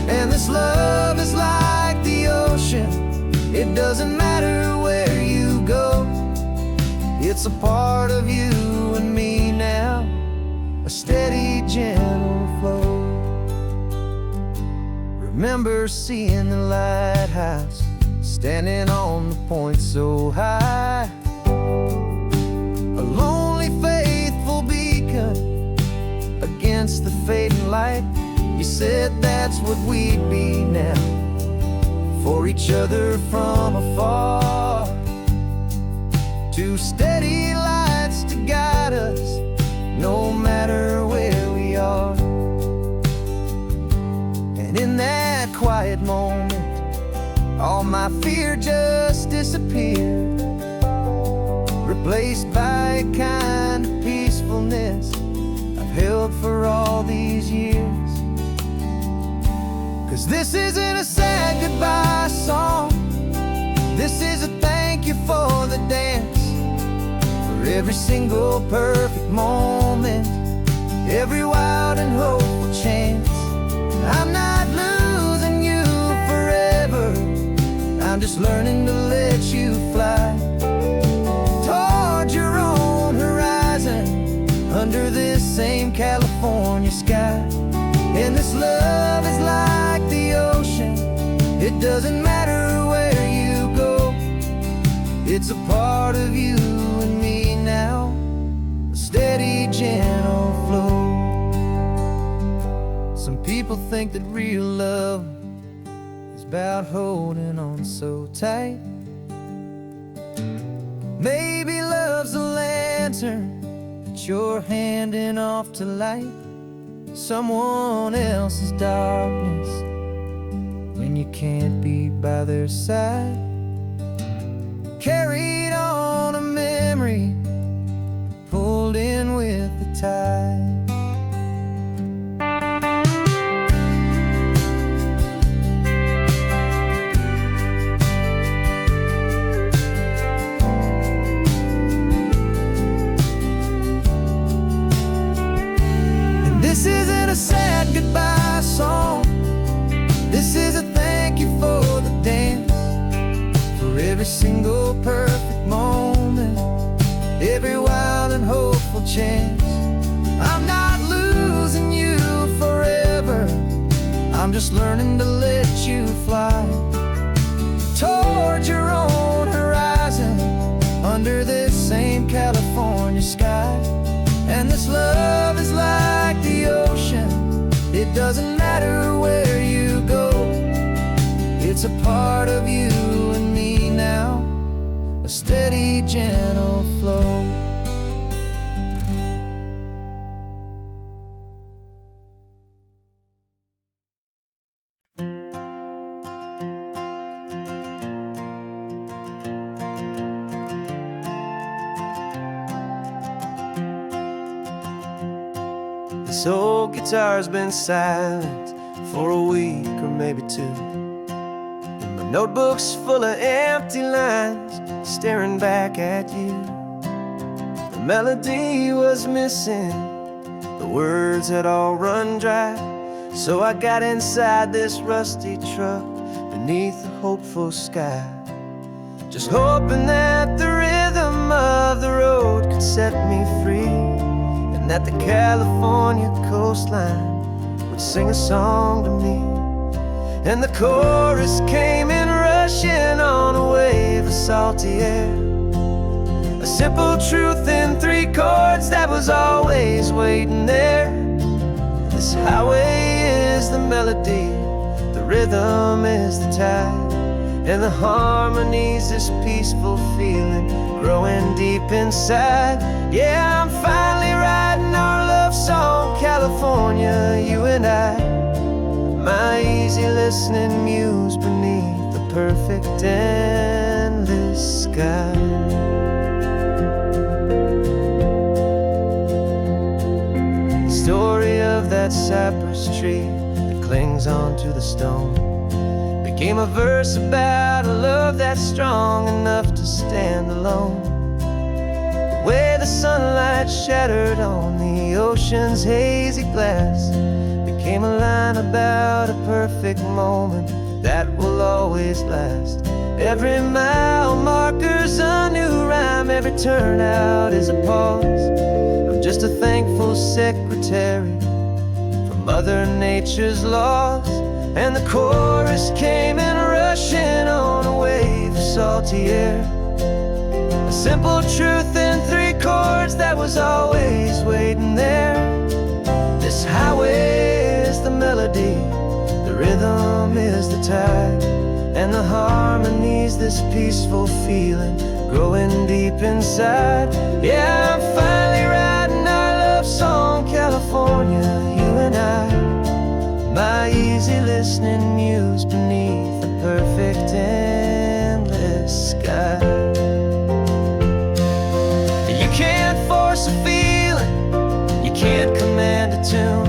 And this love is like the ocean, it doesn't matter where you go, it's a part of you and me now, a steady, gentle flow. Remember seeing the lighthouse, standing on the point so high, a lonely, faithful beacon against the fading light. You said that's what we'd be now, for each other from afar. Two steady lights to guide us, no matter where we are. And in that quiet moment, all my fear just disappeared, replaced by a kind of peacefulness I've held for all these years. 'Cause this isn't a sad goodbye song, this is a thank you for the dance, for every single perfect moment, every wild and hopeful chance. I'm not losing you forever, I'm just learning to let you fly towards your own horizon, under this same California sky. And this love is like the ocean, it doesn't matter where you go, it's a part of you and me now, a steady, gentle flow. Some people think that real love is about holding on so tight. Maybe love's a lantern that you're handing off to light someone else's darkness when you can't be by their side. Carried on a memory, pulled in with the tide. This isn't a sad goodbye song, this is a thank you for the dance, for every single perfect moment, every wild and hopeful chance. I'm not losing you forever, I'm just learning to let you fly towards your own horizon, under this same California sky. And this love is like the ocean, it doesn't matter where you go, it's a part of you and me now, a steady, gentle flow. This old guitar's been silent for a week or maybe two, and my notebook's full of empty lines staring back at you. The melody was missing, the words had all run dry, so I got inside this rusty truck beneath a hopeful sky, just hoping that the rhythm of the road could set me free, and that the California coastline would sing a song to me. And the chorus came in rushing on a wave of salty air, a simple truth in 3 chords that was always waiting there. This highway is the melody, the rhythm is the tide, and the harmony's this peaceful feeling growing deep inside. Yeah, I'm finally writing our love song, California, you and I, my easy listening muse beneath the perfect endless sky. The story of that cypress tree that clings onto the stone became a verse about a love that's strong enough to stand alone. The way the sunlight shattered on the ocean's hazy glass became a line about a perfect moment that will always last. Every mile marker's a new rhyme, every turnout is a pause. I'm just a thankful secretary for Mother Nature's laws. And the chorus came in rushing on a wave of salty air, a simple truth in 3 chords that was always waiting there. This highway is the melody, the rhythm is the tide, and the harmony's this peaceful feeling growing deep inside. Yeah, I'm finally writing our love song, California, you and I, my easy listening muse beneath the perfect endless sky. You can't force a feeling, you can't command a tune.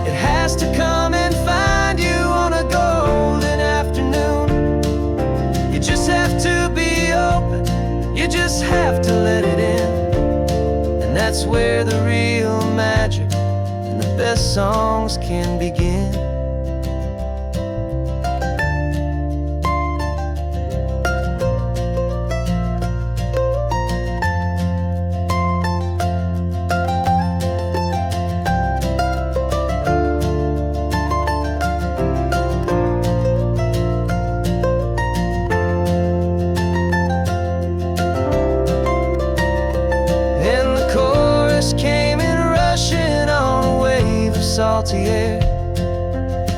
It has to come and find you on a golden afternoon. You just have to be open, you just have to let it in, and that's where the real magic, the best songs can begin. And the chorus came in rushing on a wave of salty air,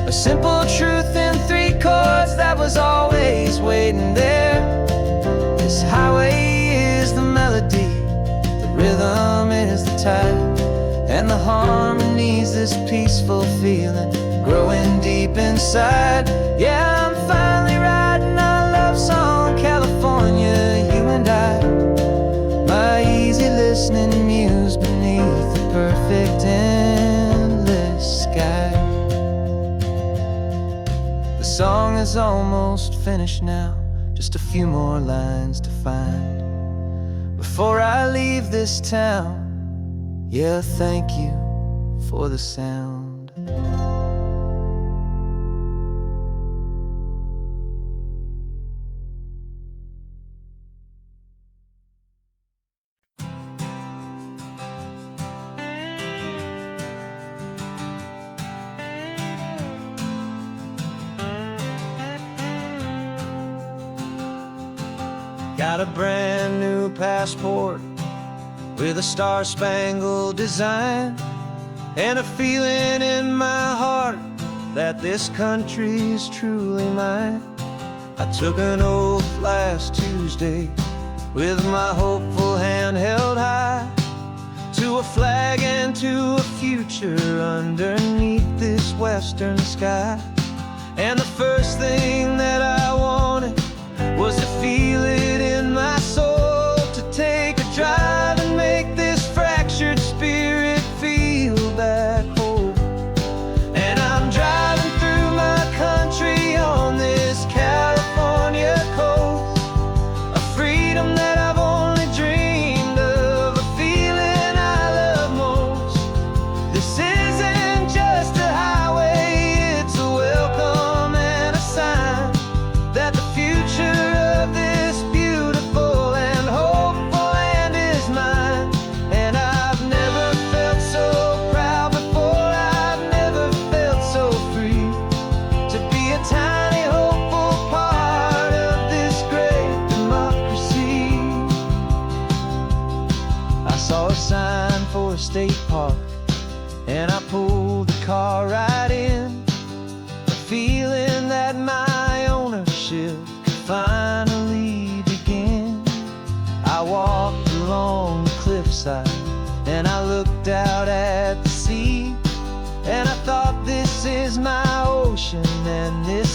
a simple truth in 3 chords that was always waiting there. This highway is the melody, the rhythm is the tide, and the harmony's this peaceful feeling growing deep inside. Yeah, I'm finally writing our love song, California, you and I, my easy listening muse beneath the perfect endless sky. The song is almost finished now, just a few more lines to find before I leave this town. Yeah, thank you for the sound. Got a brand new passport with a star-spangled design, and a feeling in my heart that this country's truly mine. I took an oath last Tuesday with my hopeful hand held high, to a flag and to a future underneath this western sky. And the first thing that I wanted was to feel it in my soul, to take a drive and make this fractured spirit feel back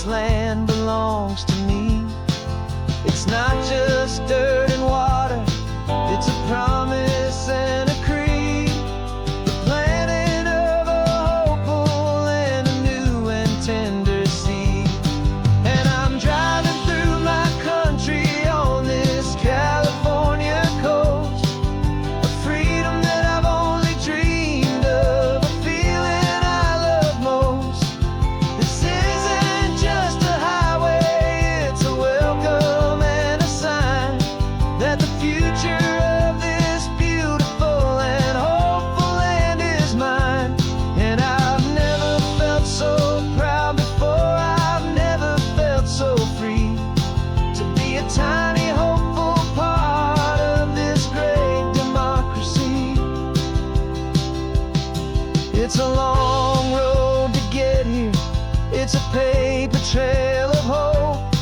land belongs to me. It's not just dirt and water, it's a promise and a creed, the planting of a hopeful and a new and tender seed. And I'm driving through my country on this California coast, a freedom that I've only dreamed of, a feeling I love most. This isn't just a highway, it's a welcome and a sign that the future of this beautiful and hopeful land is mine. And I've never felt so proud before, I've never felt so free to be a tiny hopeful part of this great democracy. It's a long road to get here, it's a paper trail of hope,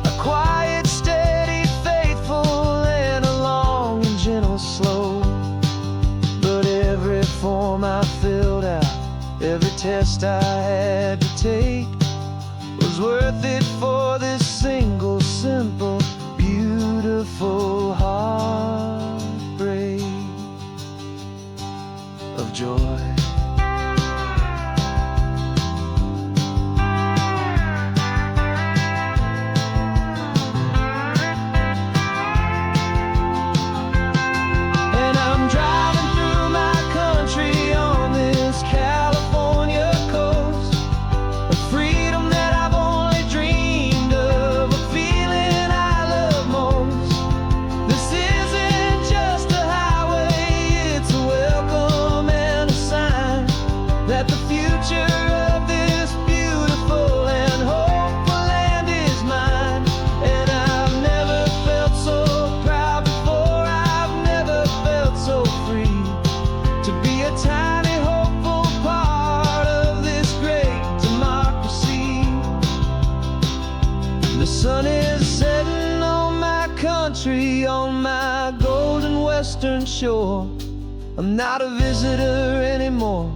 a quiet, steady, faithful, and a long and gentle slope. But every form I filled out, every test I had to take, was worth it for this single, simple, beautiful heartbreak of joy. And I'm driving through my country on this California coast, a freedom that I've only dreamed of, a feeling I love most. This isn't just a highway, it's a welcome and a sign that the future of this beautiful and hopeful land is mine. And I've never felt so proud before, I've never felt so free to be a tiny hopeful part of this great democracy. The sun is setting on my country, on my golden western shore. I'm not a visitor anymore,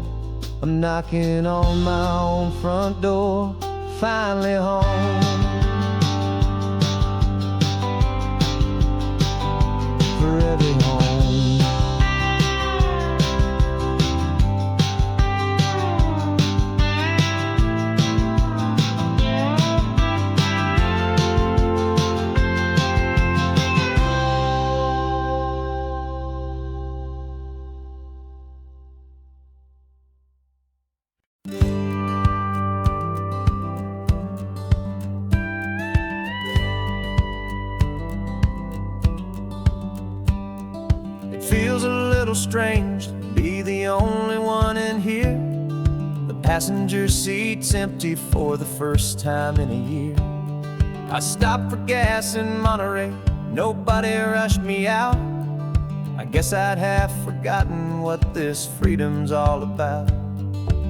I'm knocking on my own front door, finally home. For every home. It feels a little strange to be the only one in here. The passenger seat's empty for the first time in a year. I stopped for gas in Monterey, nobody rushed me out. I guess I'd half forgotten what this freedom's all about.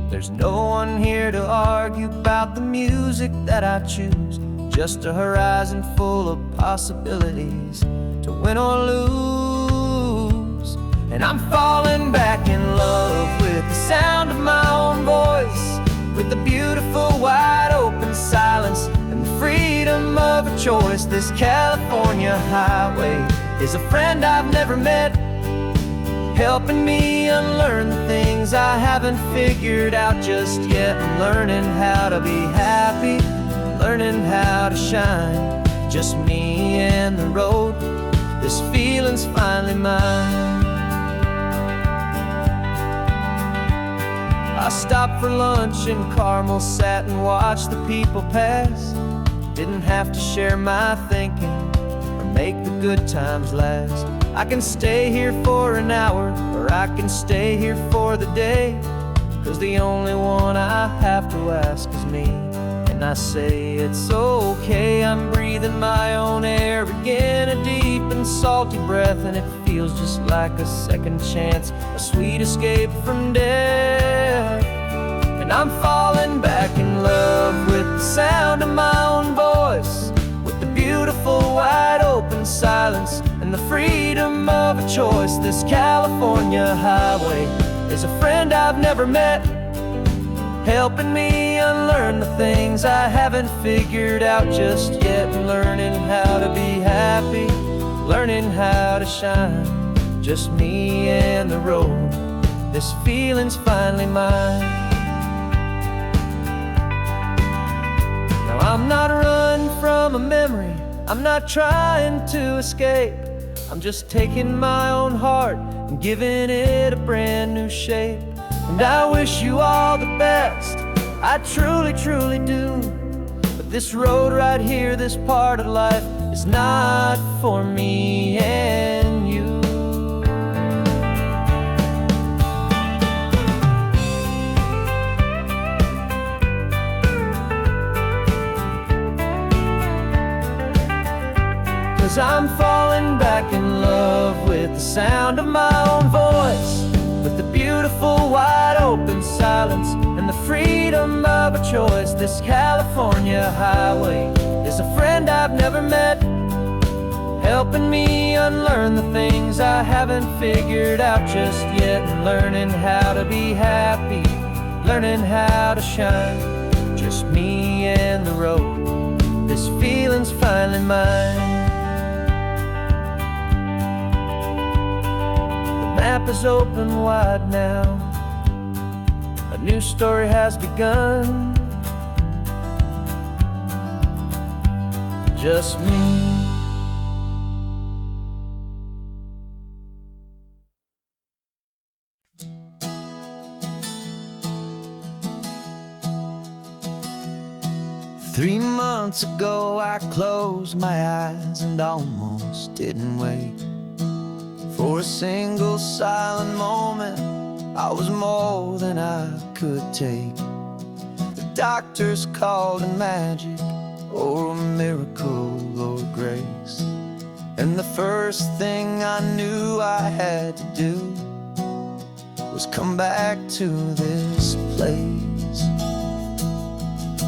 There's no one here to argue about the music that I choose, just a horizon full of possibilities to win or lose. And I'm falling back in love with the sound of my own voice, with the beautiful wide open silence and the freedom of a choice. This California highway is a friend I've never met, helping me unlearn the things I haven't figured out just yet. I'm learning how to be happy, learning how to shine, just me and the road. This feeling's finally mine. I stopped for lunch in Carmel, sat and watched the people pass. Didn't have to share my thinking or make the good times last. I can stay here for an hour, or I can stay here for the day, 'cause the only one I have to ask is me. And I say it's okay, I'm breathing my own air again, a deep and salty breath, and it feels just like a second chance, a sweet escape from death. And I'm falling back in love with the sound of my own voice, with the beautiful wide open silence and the freedom of a choice. This California highway is a friend I've never met, helping me unlearn the things things I haven't figured out just yet, and learning how to be happy, learning how to shine. Just me and the road, this feeling's finally mine. Now I'm not running from a memory, I'm not trying to escape. I'm just taking my own heart and giving it a brand new shape. And I wish you all the best, I truly, truly do. But this road right here, this part of life, is not for me and you. Cause I'm falling back in love with the sound of my own voice, with the beautiful wide open silence and the freedom of a choice. This California highway is a friend I've never met, helping me unlearn the things I haven't figured out just yet, and learning how to be happy, learning how to shine. Just me and the road, this feeling's finally mine. The map is open wide now, a new story has begun. Just me. Three months ago I closed my eyes and almost didn't wake. For a single silent moment, I was more than I could take. The doctors called it magic, or a miracle, or grace. And the first thing I knew I had to do was come back to this place,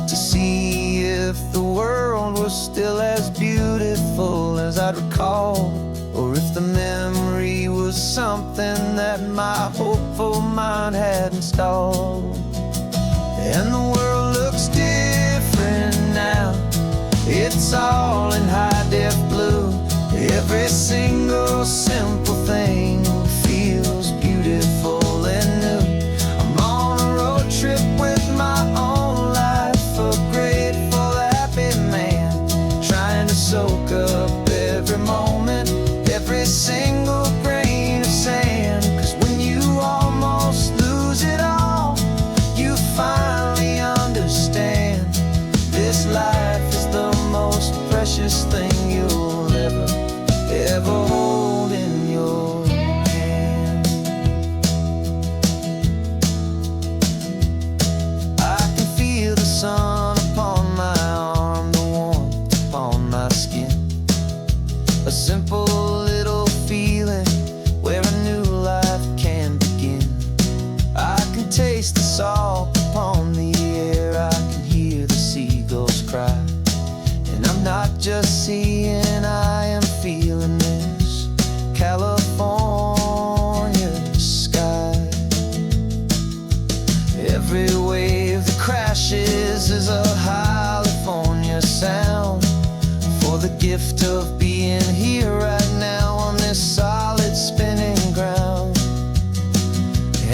to see if the world was still as beautiful as I'd recall, or if the memory was something that my hopeful mind had installed. And the world looks different now, it's all in high-def blue. Every single simple thing feels beautiful and new. I'm on a road trip with my own life, a grateful, happy man, trying to soak up every moment, every single grain of sand. Cause when you almost lose it all, you finally understand this life is the most precious thing you'll ever hold in your hand. I can feel the sun upon my arm, the warmth upon my skin, a simple little feeling where a new life can begin. I can taste the salt upon the air, I can hear the seagulls cry. And I'm not just seeing, I am feeling this California sky. Every wave that crashes is a California sound, for the gift of being here right now on this solid spinning ground.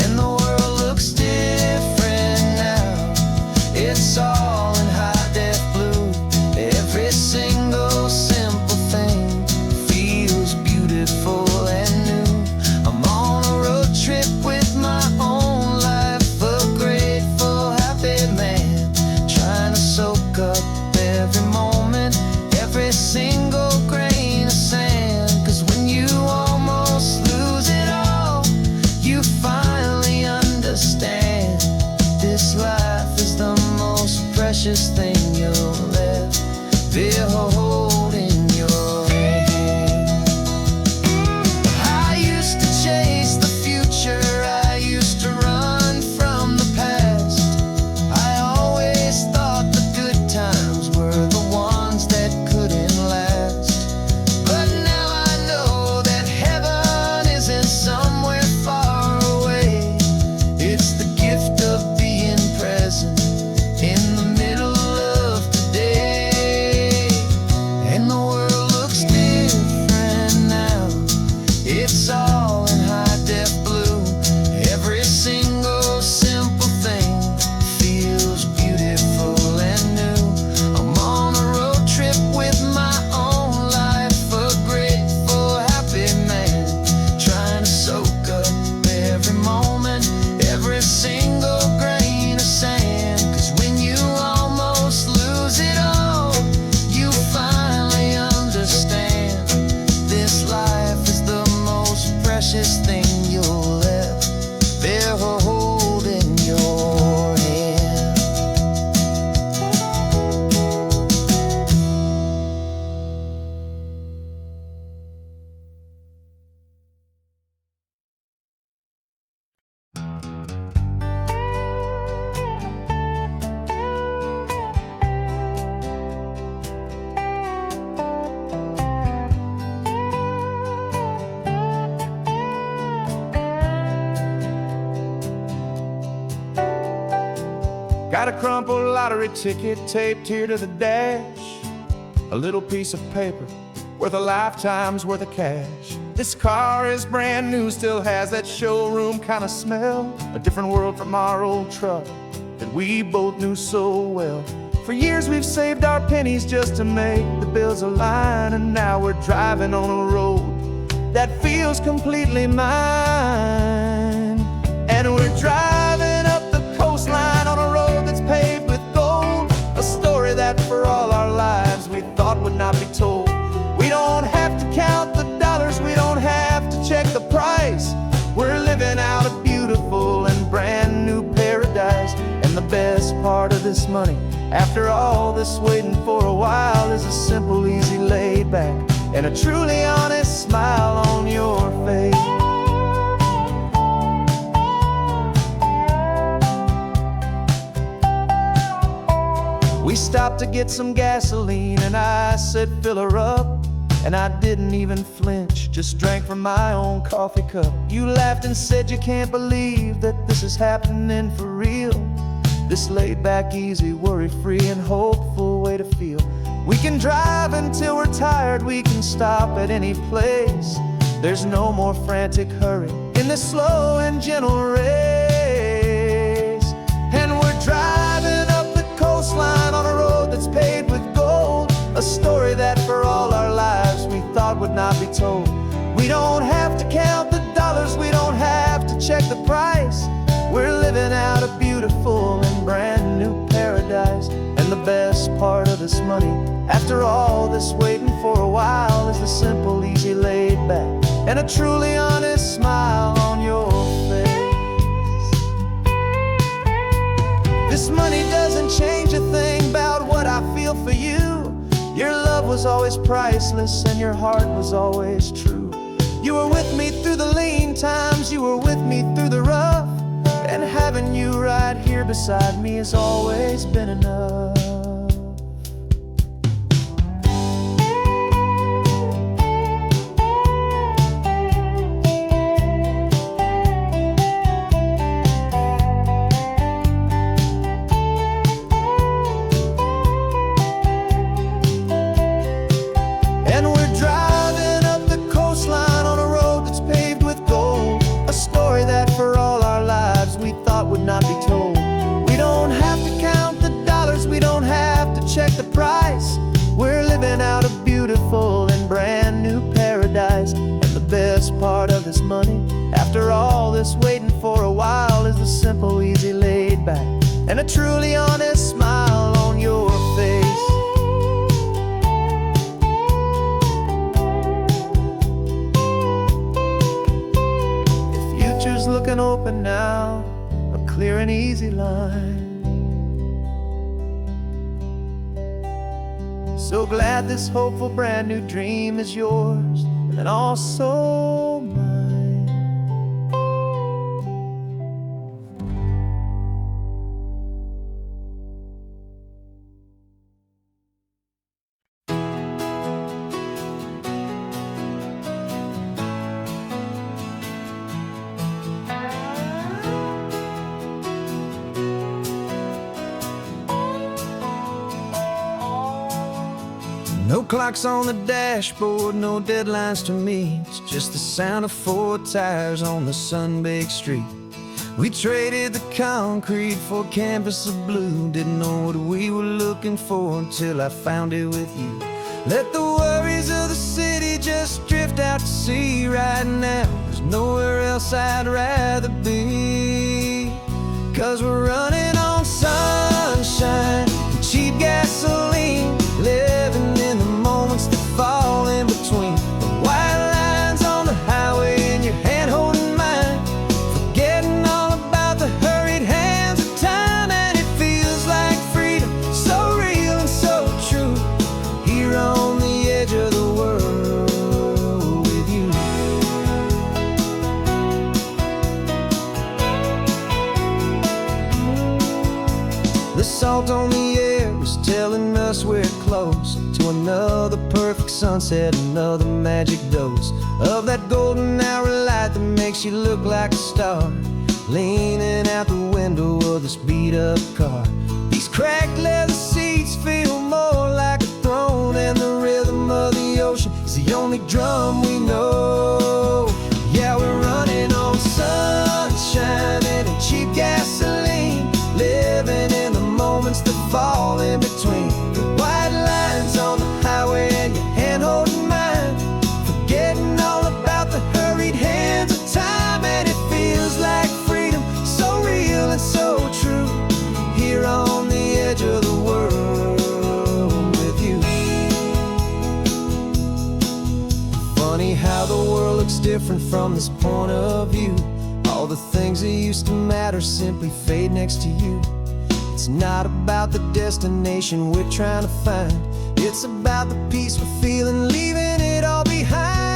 And the world looks different now, it's all in high-def blue. Every single simple thing feels beautiful and new. I'm on a road trip with my own life, a grateful, happy man, trying to soak up every moment, every single grain of sand. Cause when you almost lose it all, you finally understand this life is the most precious thing you'll ever hold in your hand. I used to chase the future, I used to run from the past. I always thought the good times were the ones that couldn't last. But now I know that heaven isn't somewhere far away. It's the gift of being present in the middle Got a crumpled lottery ticket taped here to the dash, a little piece of paper worth a lifetime's worth of cash. This car is brand new, still has that showroom kind of smell, a different world from our old truck that we both knew so well. For years we've saved our pennies just to make the bills align, and now we're driving on a road that feels completely mine. And we're driving up the coastline on a road that's paved with gold, a story that for all our lives we thought would not be told. We don't have to count the dollars, we don't have to check the price. We're living out a beautiful and brand new paradise. And the best part of this money, after all this waiting for a while, is a simple, easy, laid back, and a truly honest smile on your face. We stopped to get some gasoline, and I said, fill her up. And I didn't even flinch, just drank from my own coffee cup. You laughed and said you can't believe that this is happening for real. This laid back, easy, worry-free and hopeful way to feel. We can drive until we're tired, we can stop at any place. There's no more frantic hurry in this slow and gentle race. And we're driving up the coastline on a road that's paved with gold, a story that for all our lives we thought would not be told. We don't have to count the dollars, we don't have to check the price. We're living out a beautiful and brand new paradise. And the best part of this money, after all this waiting for a while, is the simple, easy, laid back, and a truly honest smile on your face. This money doesn't change a thing about what I feel for you. Your love was always priceless and your heart was always true. You were with me through the lean times, you were with me through the rough, and having you right here beside me has always been enough. Would not be told. We don't have to count the dollars, we don't have to check the price. We're living out a beautiful and brand new paradise. And the best part of this money, after all this waiting for a while, is the simple, easy, laid back, and a truly honest smile on your face. The future's looking open now, clear and easy line. So glad this hopeful brand new dream is yours and also mine. No clocks on the dashboard, no deadlines to meet. It's just the sound of 4 tires on the sun-baked street. We traded the concrete for a canvas of blue. Didn't know what we were looking for until I found it with you. Let the worries of the city just drift out to sea right now. There's nowhere else I'd rather be. 'Cause we're running on sunshine and cheap gasoline, living in the moments that fall in between. The white lines on the highway and your hand holding mine, forgetting all about the hurried hands of time. And it feels like freedom, so real and so true, here on the edge of the world with you. The salt on the air was telling us we're close to another perfect sunset, another magic dose of that golden hour light that makes you look like a star. leaning out the window of this beat-up car. These cracked leather seats feel more like a throne, and the rhythm of the ocean is the only drum we know. Yeah, we're running on sunshine and cheap gasoline, living in the moments that fall in between the white lines on the highway and your hand holding mine, forgetting all about the hurried hands of time. And it feels like freedom, so real and so true, here on the edge of the world with you. Funny how the world looks different from this point of view. All the things that used to matter simply fade next to you. It's not about the destination we're trying to find, it's about the peace we're feeling, leaving it all behind.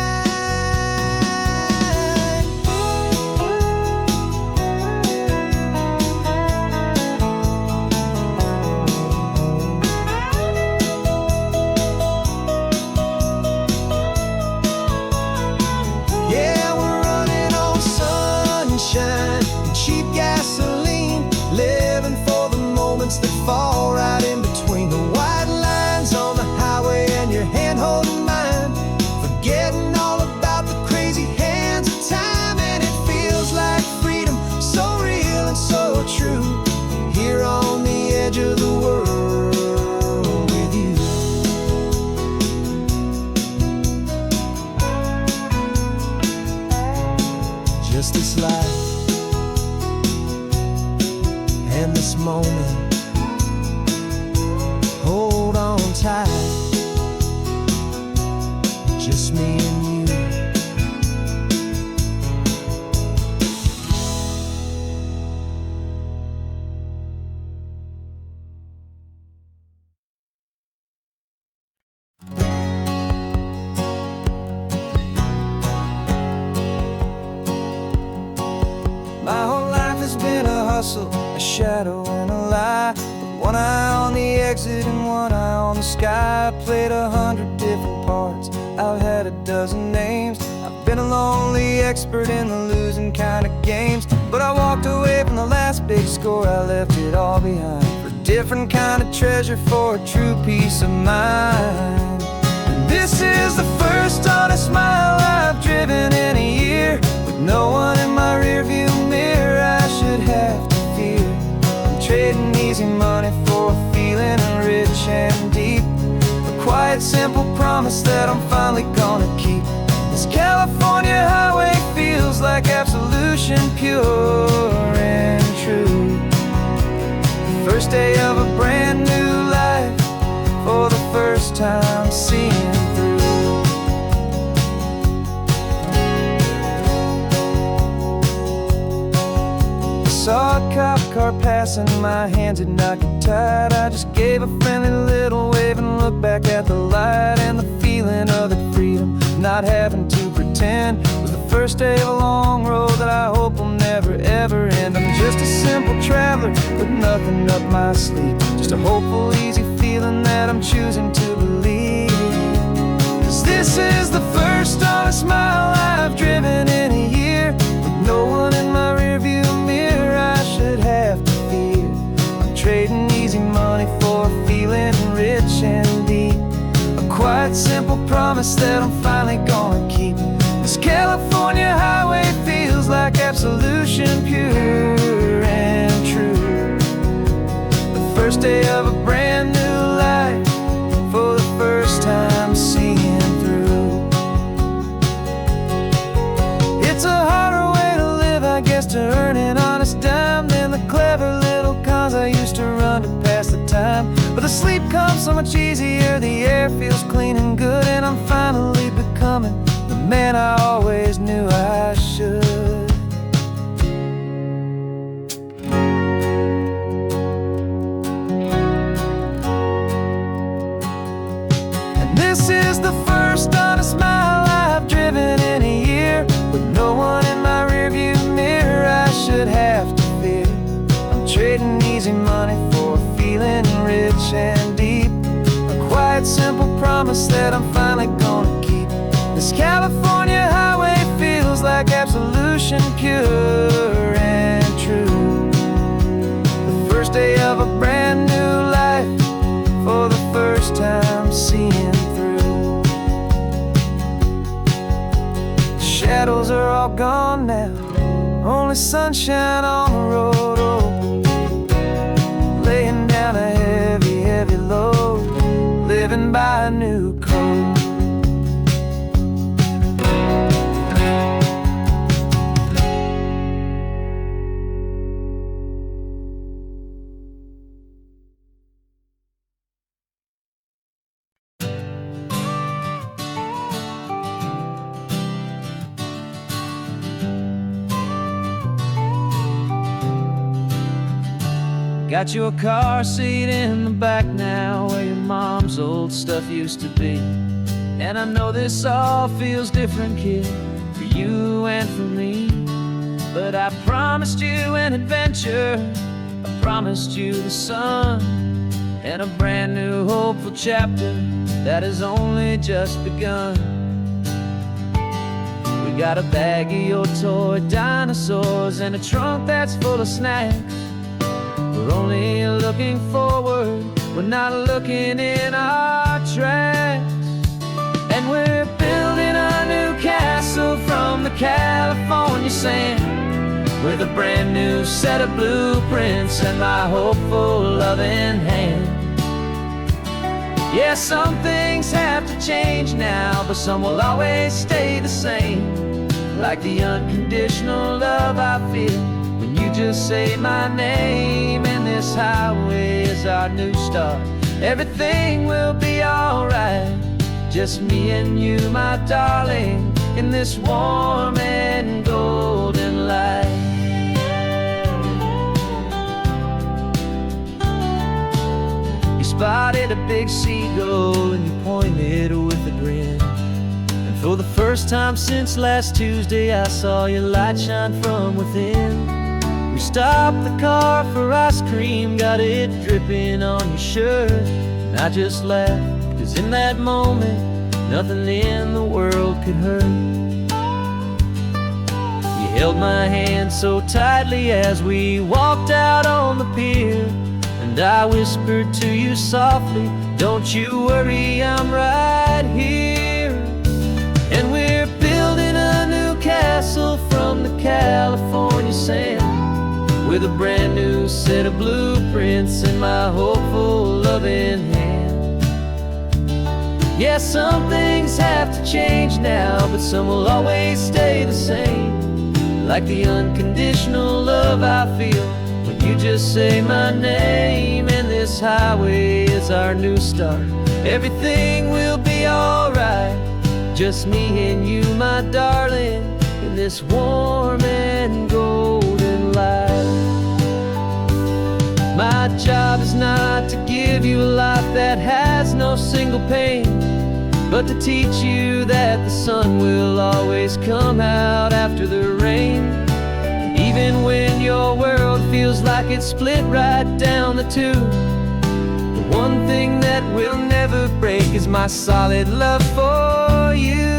Yeah, we're running on sunshine and cheap gasoline, living for the moments that fall right in between the white lines on the highway and your hand holding mine, forgetting all about the crazy hands of time. And it feels like freedom, so real and so true, here on the edge of the world with you. Just this life and this moment, hold on tight, just me and you. My whole life has been a hustle, a shadow and a lie, with one eye on the exit and one eye on the sky. I played 100 different parts, I've had a dozen names, I've been a lonely expert in the losing kind of games. But I walked away from the last big score, I left it all behind, for a different kind of treasure, for a true peace of mind. And this is the first honest mile I've driven in a year, with no one in my rearview mirror I should have to fear. I'm trading easy money for a feeling rich and deep, a quiet simple promise that I'm finally gonna keep. This California highway feels like absolution, pure and true. The first day of a brand new life, for the first time seeing through. Saw a cop car passing, my hands had not got tied. I just gave a friendly little wave and looked back at the light. And the feeling of the freedom, not having to pretend, was the first day of a long road that I hope will never ever end. I'm just a simple traveler with nothing up my sleeve, just a hopeful easy feeling that I'm choosing to believe. 'Cause this is the first honest mile I've driven in a year, with no one in my rearview mirror I should have to fear. I'm trading easy money for a feeling rich and deep, a quiet simple promise that I'm finally gonna keep. This California highway feels like absolution, pure and true. The first day of a brand new life, for the first time seeing through. It's a harder way to live, I guess, to earn an honest dime than the clever little cons I used to run to pass the time. But the sleep comes so much easier, the air feels clean and good, and I'm finally becoming the man I always knew I should. And this is the first honest mile I've driven in a year, with no one in my rearview mirror I should have to fear. I'm trading easy money for a feeling rich and deep, a quiet simple promise that I'm finally gonna keep. This California highway feels like absolution, pure and all gone now, only sunshine on the road. Oh, laying down a heavy, heavy load, living by a new code. Got your car seat in the back now, where your mom's old stuff used to be. And I know this all feels different, kid, for you and for me. But I promised you an adventure, I promised you the sun, and a brand new hopeful chapter that has only just begun. We got a bag of your toy dinosaurs and a trunk that's full of snacks. We're only looking forward, we're not looking in our tracks. And we're building a new castle from the California sand, with a brand new set of blueprints and my hopeful loving hand. Yeah, some things have to change now, but some will always stay the same. Like the unconditional love I feel when you just say my name. And this highway is our new start, everything will be alright. Just me and you, my darling, in this warm and golden light. You spotted a big seagull and you pointed with a grin. And for the first time since last Tuesday, I saw your light shine from within. We stopped the car for ice cream, got it dripping on your shirt. And I just laughed, 'cause in that moment, nothing in the world could hurt. You held my hand so tightly as we walked out on the pier, and I whispered to you softly, don't you worry, I'm right here. And we're building a new castle from the California sand, with a brand new set of blueprints in my hopeful loving hand. Yeah, some things have to change now, but some will always stay the same. Like the unconditional love I feel when you just say my name. And this highway is our new start, everything will be alright. Just me and you, my darling, in this warm and golden light. My job is not to give you a life that has no single pain, but to teach you that the sun will always come out after the rain. Even when your world feels like it's split right down the two, the one thing that will never break is my solid love for you.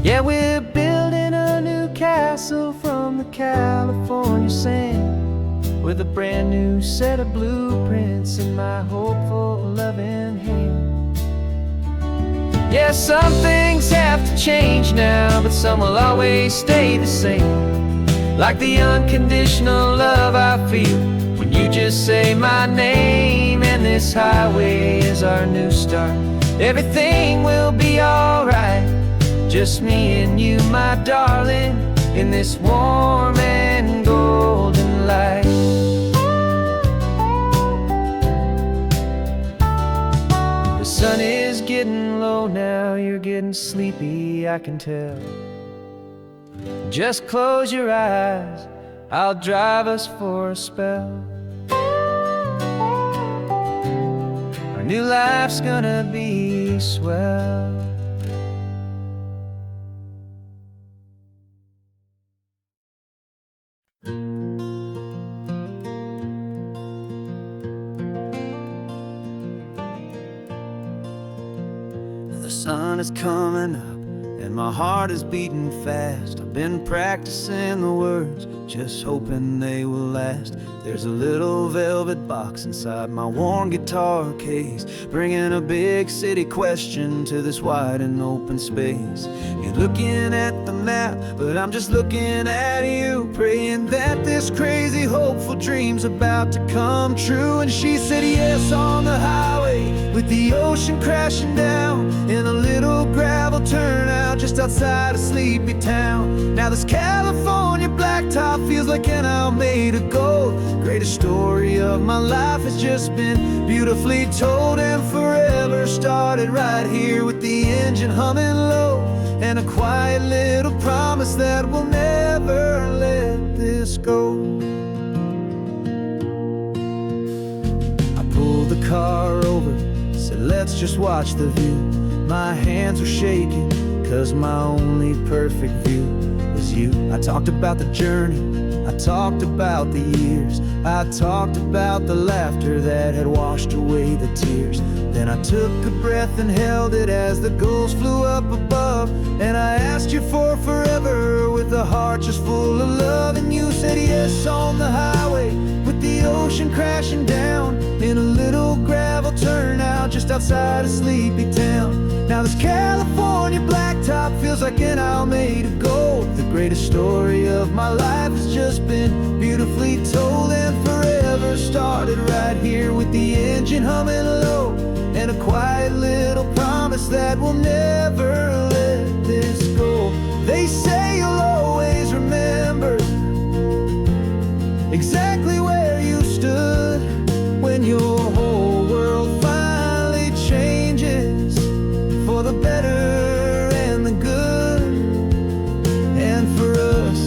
Yeah, we're building a new castle from the California sand, with a brand new set of blueprints in my hopeful loving hand. Yeah, some things have to change now, but some will always stay the same. Like the unconditional love I feel when you just say my name. And this highway is our new start, everything will be alright. Just me and you, my darling, in this warm and golden light. The sun is getting low now, you're getting sleepy, I can tell. Just close your eyes, I'll drive us for a spell. Our new life's gonna be swell. The sun is coming up and my heart is beating fast. I've been practicing the words just hoping they will last. There's a little velvet box inside my worn guitar case, bringing a big city question to this wide and open space. You're looking at the map, but I'm just looking at you, praying that this crazy hopeful dream's about to come true. And she said yes on the highway, with the ocean crashing down, in a little gravel turnout just outside of Sleepy Town. Now this California blacktop feels like an owl made of gold. Greatest story of my life has just been beautifully told, and forever started right here with the engine humming low, and a quiet little promise that we'll never let this go. I pulled the car over, said let's just watch the view. My hands were shaking, cause my only perfect view was you. I talked about the journey, I talked about the years, I talked about the laughter that had washed away the tears. Then I took a breath and held it as the gulls flew up above, and I asked you for forever with a heart just full of love. And you said yes on the highway, with the ocean crashing down, in a little gravel turnout just outside of Sleepy Town. Now this California blacktop feels like an owl made of gold. The greatest story of my life has just been beautifully told, and forever started right here with the engine humming low, and a quiet little promise that we'll never let this go. They say you'll always remember exactly where you stood when your whole world finally changes for the better and the good. And for us,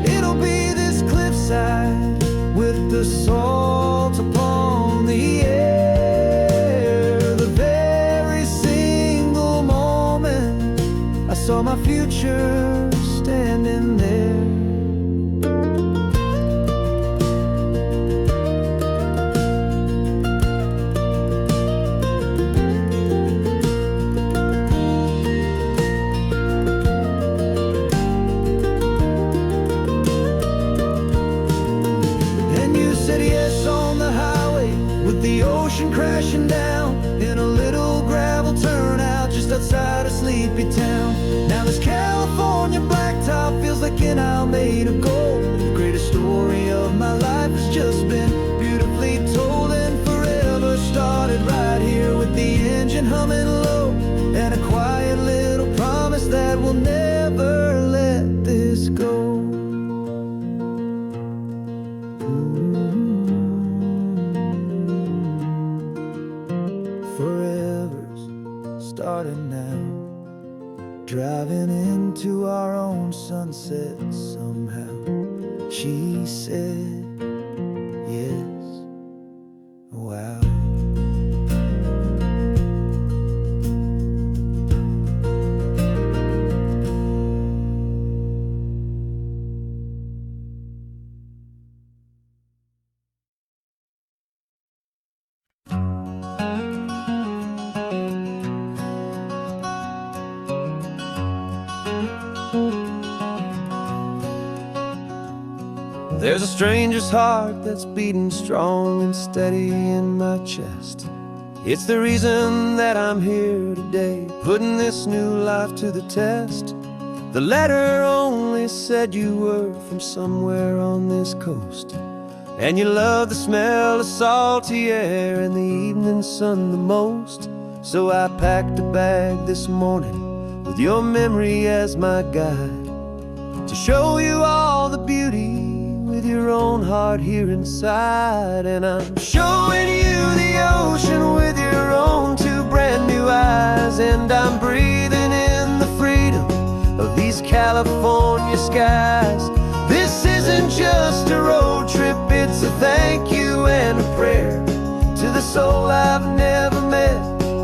it'll be this cliffside with the salt upon the air. The very single moment I saw my future standing there. The ocean crashing down, in a little gravel turnout just outside of Sleepy Town. Now this California blacktop feels like an owl made of gold. The greatest story of my life has just been beautifully told, and forever started right here with the engine humming low, and a quiet little promise that we'll never let this go. Forever's starting now, driving into our own sunset somehow. She said yes, wow. There's a stranger's heart that's beating strong and steady in my chest. It's the reason that I'm here today, putting this new life to the test. The letter only said you were from somewhere on this coast, and you love the smell of salty air and the evening sun the most. So I packed a bag this morning with your memory as my guide, to show you all the beauty with your own heart here inside. And I'm showing you the ocean with your own two brand new eyes, and I'm breathing in the freedom of these California skies. This isn't just a road trip, it's a thank you and a prayer to the soul I've never met,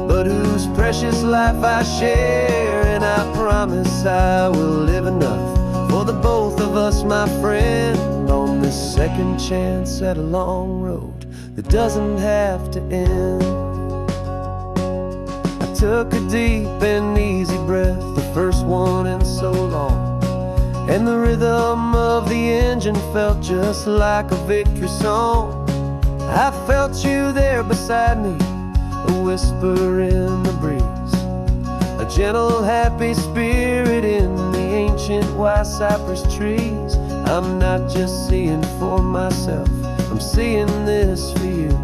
but whose precious life I share. And I promise I will live enough for the both of us, my friend, on this second chance at a long road that doesn't have to end. I took a deep and easy breath, the first one in so long, and the rhythm of the engine felt just like a victory song. I felt you there beside me, a whisper in the breeze, a gentle, happy spirit in the ancient white cypress trees. I'm not just seeing for myself, I'm seeing this for you.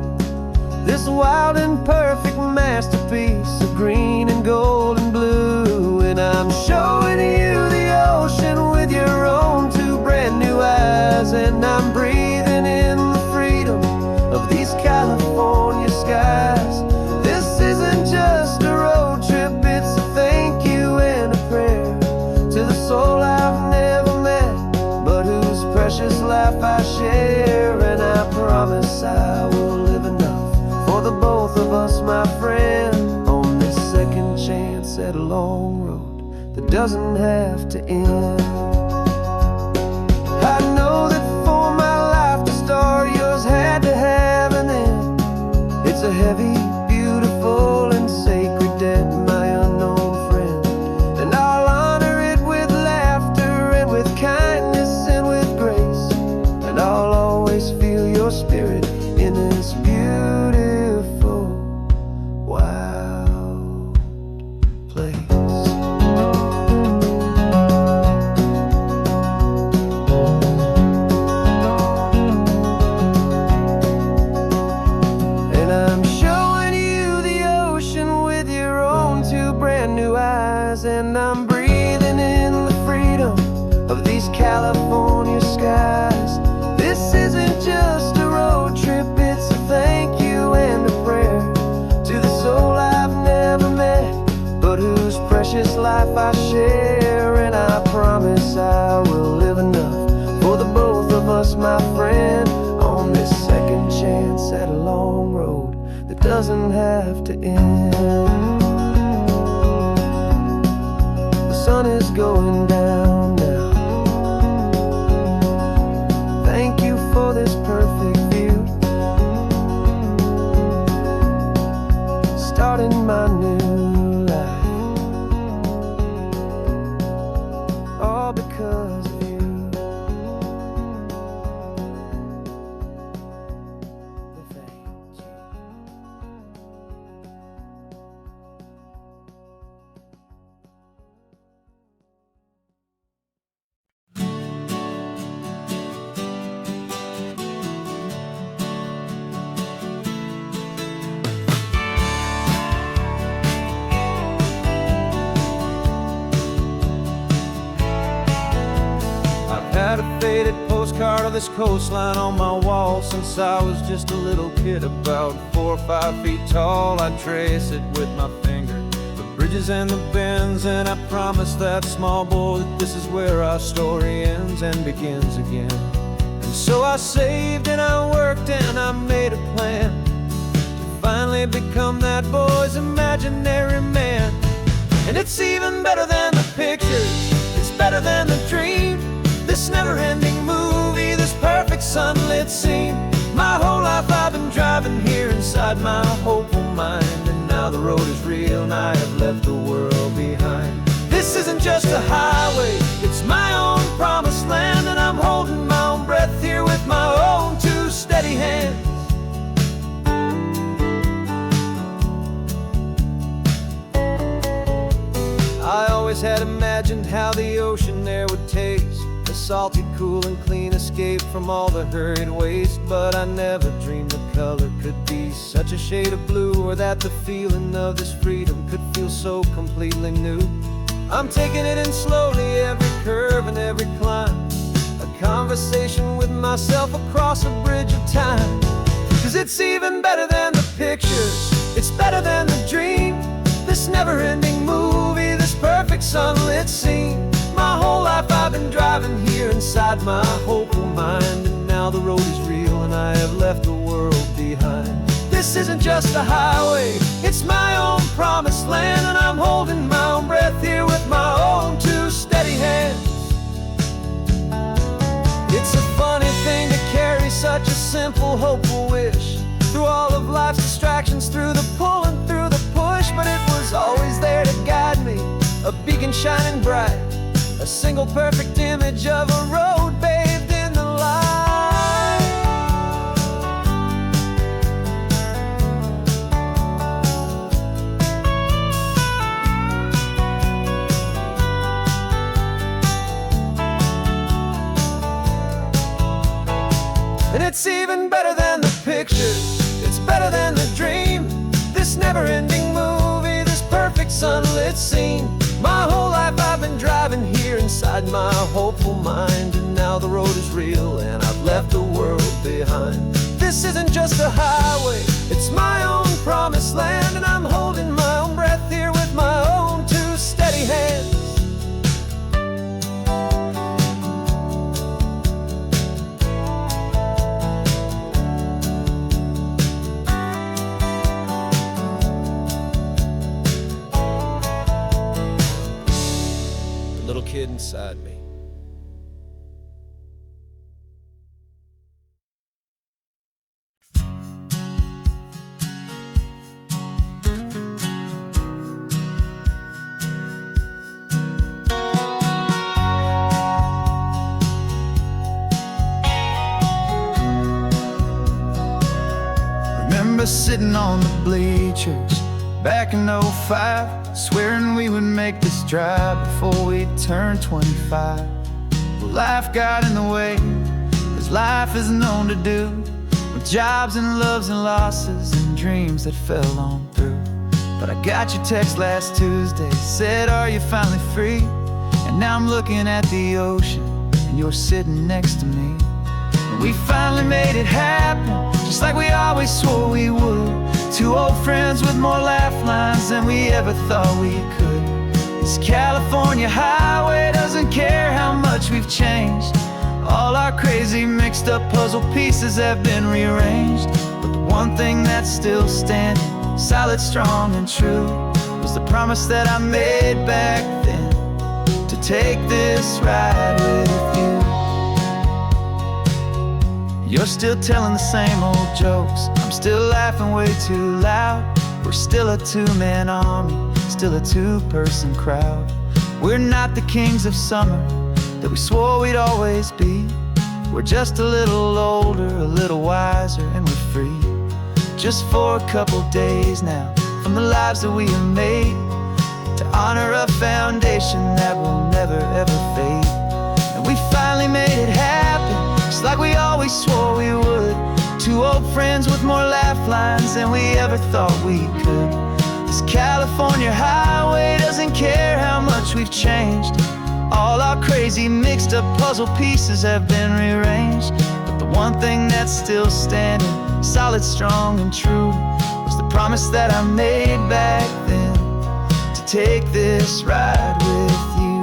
This wild and perfect masterpiece of green and gold and blue. And I'm showing you the ocean with your own two brand new eyes. And I'm breathing in the freedom of these California skies. This isn't just a road trip, it's a thank you and a prayer to the soul I've never met, but whose precious life I share. And I promise I will live enough for the both of us, my friend, on this second chance at a long road that doesn't have to end. I know that for my life to start, yours had to have an end. It's a heavy, beautiful, and sacred debt, my unknown friend, and I'll honor it with laughter and with kindness and with grace, and I'll always feel your spirit in this beautiful, wild place. And I'm showing you the ocean with your own two brand new eyes. And I'm breathing in the freedom of these California skies. This isn't just a road trip, it's a thank you and a prayer to the soul I've never met, but whose precious life I share. And I promise I will live enough for the both of us, my friend, on this second chance at a long road that doesn't have to end. The sun is going down now. Thank you for this perfect view, starting my new life, all because of you. Thank you. Had a faded postcard of this coastline on my wall since I was just a little kid, about 4 or 5 feet tall. I trace it with my finger, the bridges and the bends, and I promised that small boy that this is where our story ends and begins again. And so I saved and I worked and I made a plan to finally become that boy's imaginary man. And it's even better than the pictures, it's better than the dream, this never-ending movie, this perfect sunlit scene. My whole life I've been driving here inside my hopeful mind, and now the road is real and I have left the world behind. This isn't just a highway, it's my own promised land, and I'm holding my own breath here with my own two steady hands. I always had imagined how the ocean there would taste, a salty, cool and clean escape from all the hurried waste. But I never dreamed the color could be such a shade of blue, or that the feeling of this freedom could feel so completely new. I'm taking it in slowly, every curve and every climb, a conversation with myself across a bridge of time. 'Cause it's even better than the pictures, it's better than the dream, this never-ending movie, this perfect sunlit scene. My whole life I've been driving here inside my hopeful mind, and now the road is real and I have left the world behind. This isn't just a highway, it's my own promised land, and I'm holding my own breath here with my own two steady hands. It's a funny thing to carry such a simple, hopeful wish through all of life's distractions, through the pull and through the push, but it was always there to guide me, a beacon shining bright, a single perfect image of a road bathed in the light. And it's even better than the picture, it's better than the dream. This never-ending movie, this perfect sunlit scene. My whole life I've been driving here inside my hopeful mind, and now the road is real and I've left the world behind. This isn't just a highway, it's my own promised land, and I'm holding my own breath here with my own two steady hands. Little kid inside me. Remember sitting on the bleachers back in '05, swearing we would make this drive before we turned 25. Well, life got in the way, as life is known to do, with jobs and loves and losses and dreams that fell on through. But I got your text last Tuesday, said, are you finally free? And now I'm looking at the ocean, and you're sitting next to me. And we finally made it happen, just like we always swore we would. Two old friends with more laugh lines than we ever thought we could. This California highway doesn't care how much we've changed. All our crazy mixed up puzzle pieces have been rearranged. But the one thing that's still standing, solid, strong, and true, was the promise that I made back then, to take this ride with you. You're still telling the same old jokes, I'm still laughing way too loud. We're still a two-man army, still a two-person crowd. We're not the kings of summer that we swore we'd always be. We're just a little older, a little wiser, and we're free. Just for a couple days now, from the lives that we have made, to honor a foundation that will never ever fade. And we finally made it happen, just like we always swore we would. Two old friends with more laugh lines than we ever thought we could. This California highway doesn't care how much we've changed. All our crazy mixed up puzzle pieces have been rearranged. But the one thing that's still standing, solid, strong, and true, was the promise that I made back then, to take this ride with you.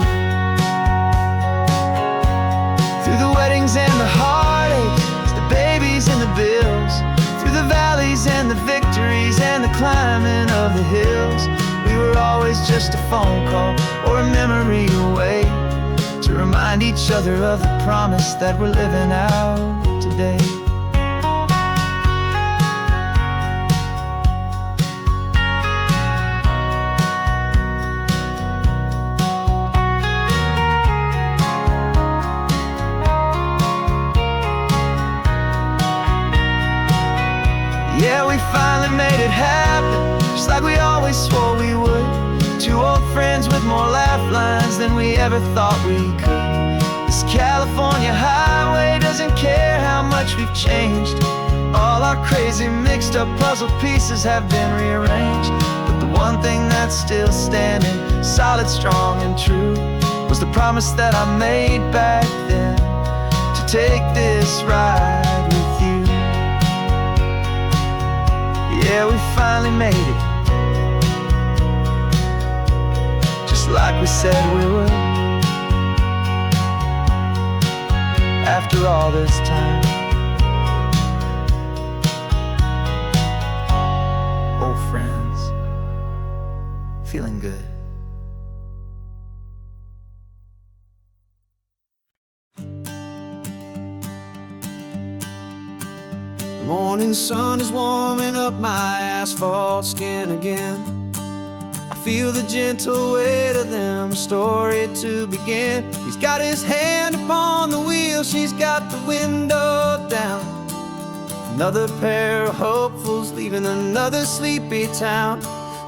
Through the weddings and the heartaches, the babies and the bills, through the valleys and the victories and the climbing of the hills, we were always just a phone call or a memory away, to remind each other of the promise that we're living out today. Yeah, we finally made it happen, just like we always swore we would. Two old friends with more laugh lines than we ever thought we could. This California highway doesn't care how much we've changed. All our crazy mixed up puzzle pieces have been rearranged. But the one thing that's still standing, solid, strong, and true, was the promise that I made back then, to take this ride with you. Yeah, we finally made it, just like we said we would. After all this time, old friends, feeling good. The morning sun is warming up my asphalt skin again. I feel the gentle weight of them, a story to begin. He's got his hand upon the wheel, she's got the window down. Another pair of hopefuls leaving another sleepy town.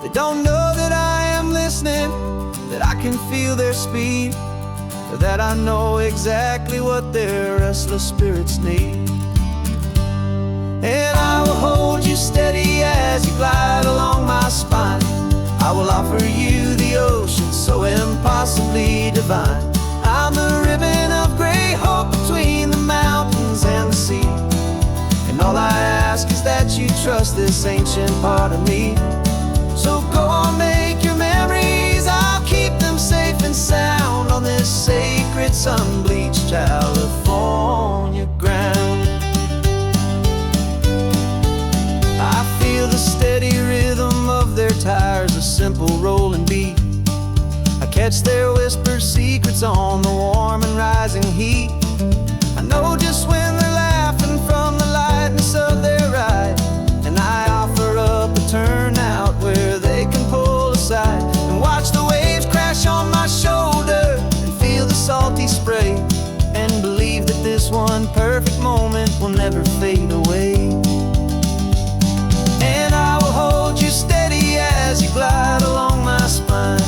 They don't know that I am listening, that I can feel their speed, or that I know exactly what their restless spirits need. And I will hold you steady as you glide along my spine. I will offer you the ocean so impossibly divine. I'm the ribbon of gray hope between the mountains and the sea. And all I ask is that you trust this ancient part of me. So go on, make your memories, I'll keep them safe and sound on this sacred sun-bleached California ground. I feel the steady rhythm of their tires, a simple rolling beat. I catch their whispered secrets on the warm and rising heat. I know just when they're laughing from the lightness of their ride, and I offer up a turnout where they can pull aside and watch the waves crash on my shoulder and feel the salty spray, and believe that this one perfect moment will never fade away. And I will hold you steady as you glide along my spine.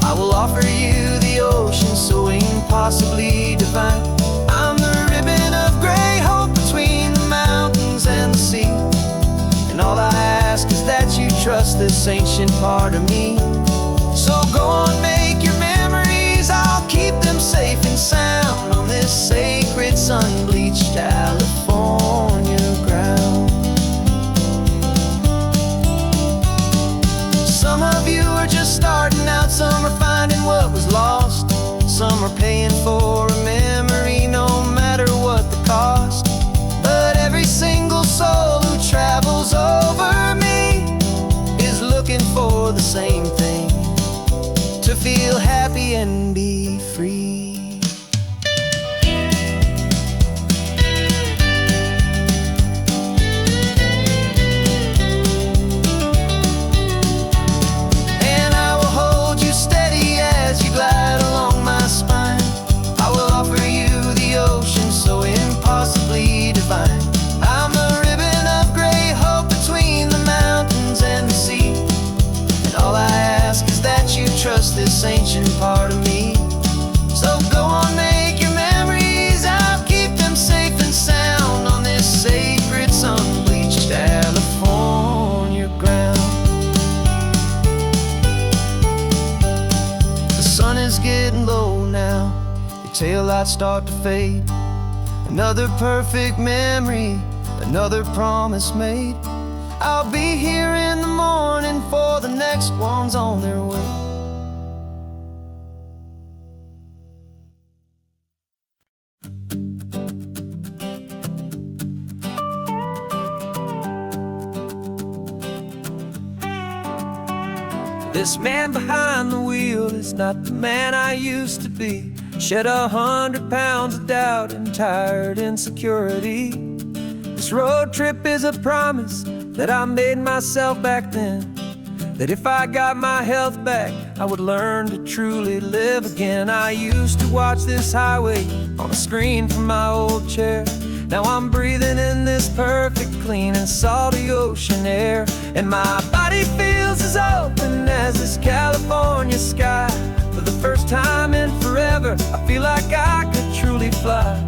I will offer you the ocean so impossibly divine. I'm the ribbon of gray hope between the mountains and the sea. And all I ask is that you trust this ancient part of me. So go on, make your memories, I'll keep them safe and sound on this sacred sun-bleached California ground. Some of you are just starting out, some are finding what was lost, some are paying for a memory no matter what the cost. But every single soul who travels over me is looking for the same thing, to feel happy and be free. And I will hold you steady as you glide along my spine. I will offer you the ocean so impossibly divine. I'm the ribbon of gray hope between the mountains and the sea. And all I ask is that you trust this ancient part of me. So go on, make your memories, I'll keep them safe and sound on this sacred sun-bleached California ground. The sun is getting low now, your taillights start to fade. Another perfect memory, another promise made. I'll be here in the morning for the next ones on their way. This man behind the wheel is not the man I used to be. Shed 100 pounds of doubt and tired insecurity. This road trip is a promise that I made myself back then, that if I got my health back, I would learn to truly live again. I used to watch this highway on a screen from my old chair. Now I'm breathing in this perfect, clean and salty ocean air. And my body feels as open as this California sky. For the first time in forever, I feel like I could truly fly.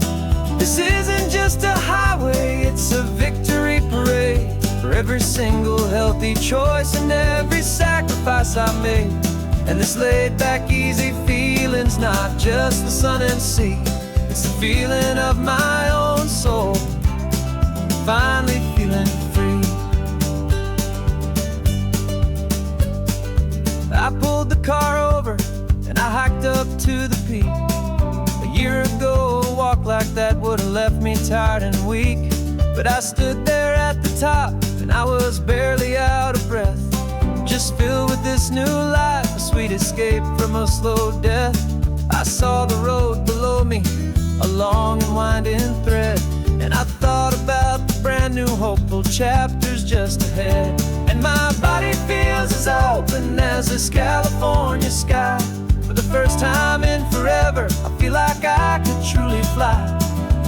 This isn't just a highway, it's a victory parade for every single healthy choice and every sacrifice I made. And this laid back, easy feeling's not just the sun and sea, it's the feeling of my own soul, finally feeling free. I pulled the car over and I hiked up to the peak. A year ago, a walk like that would have left me tired and weak. But I stood there at the top and I was barely out of breath, just filled with this new life, a sweet escape from a slow death. I saw the road below me, a long and winding thread, and I thought about the brand new hopeful chapters just ahead. And my body feels as open as this California fly.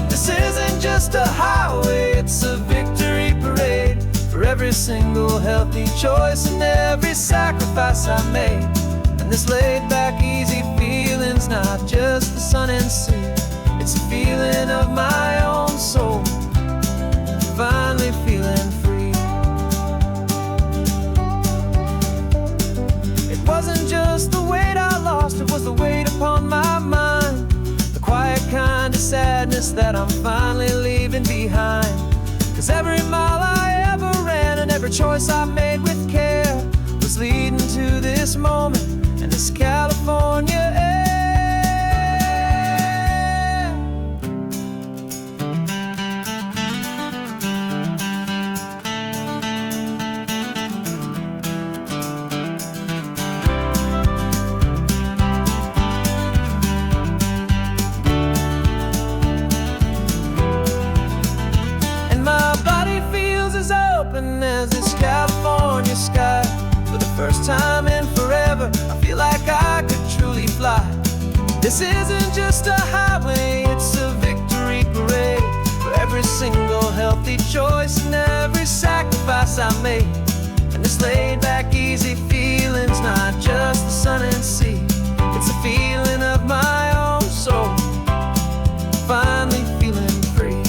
This isn't just a highway, it's a victory parade for every single healthy choice and every sacrifice I made. And this laid-back, easy feeling's not just the sun and sea, it's a feeling of my own soul, finally feeling free. It wasn't just the weight I lost, it was the weight upon my mind, the quiet kind of sadness that I'm finally leaving behind. 'Cause every mile I ever ran and every choice I made with care was leading to this moment and this California air. As this California sky, for the first time in forever, I feel like I could truly fly. This isn't just a highway, it's a victory parade for every single healthy choice and every sacrifice I made. And this laid-back, easy feeling's not just the sun and sea, it's a feeling of my own soul, finally feeling free.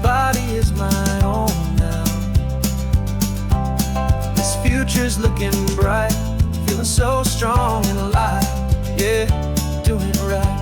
Body is my own now. This future's looking bright, feeling so strong and alive. Yeah, doing it right.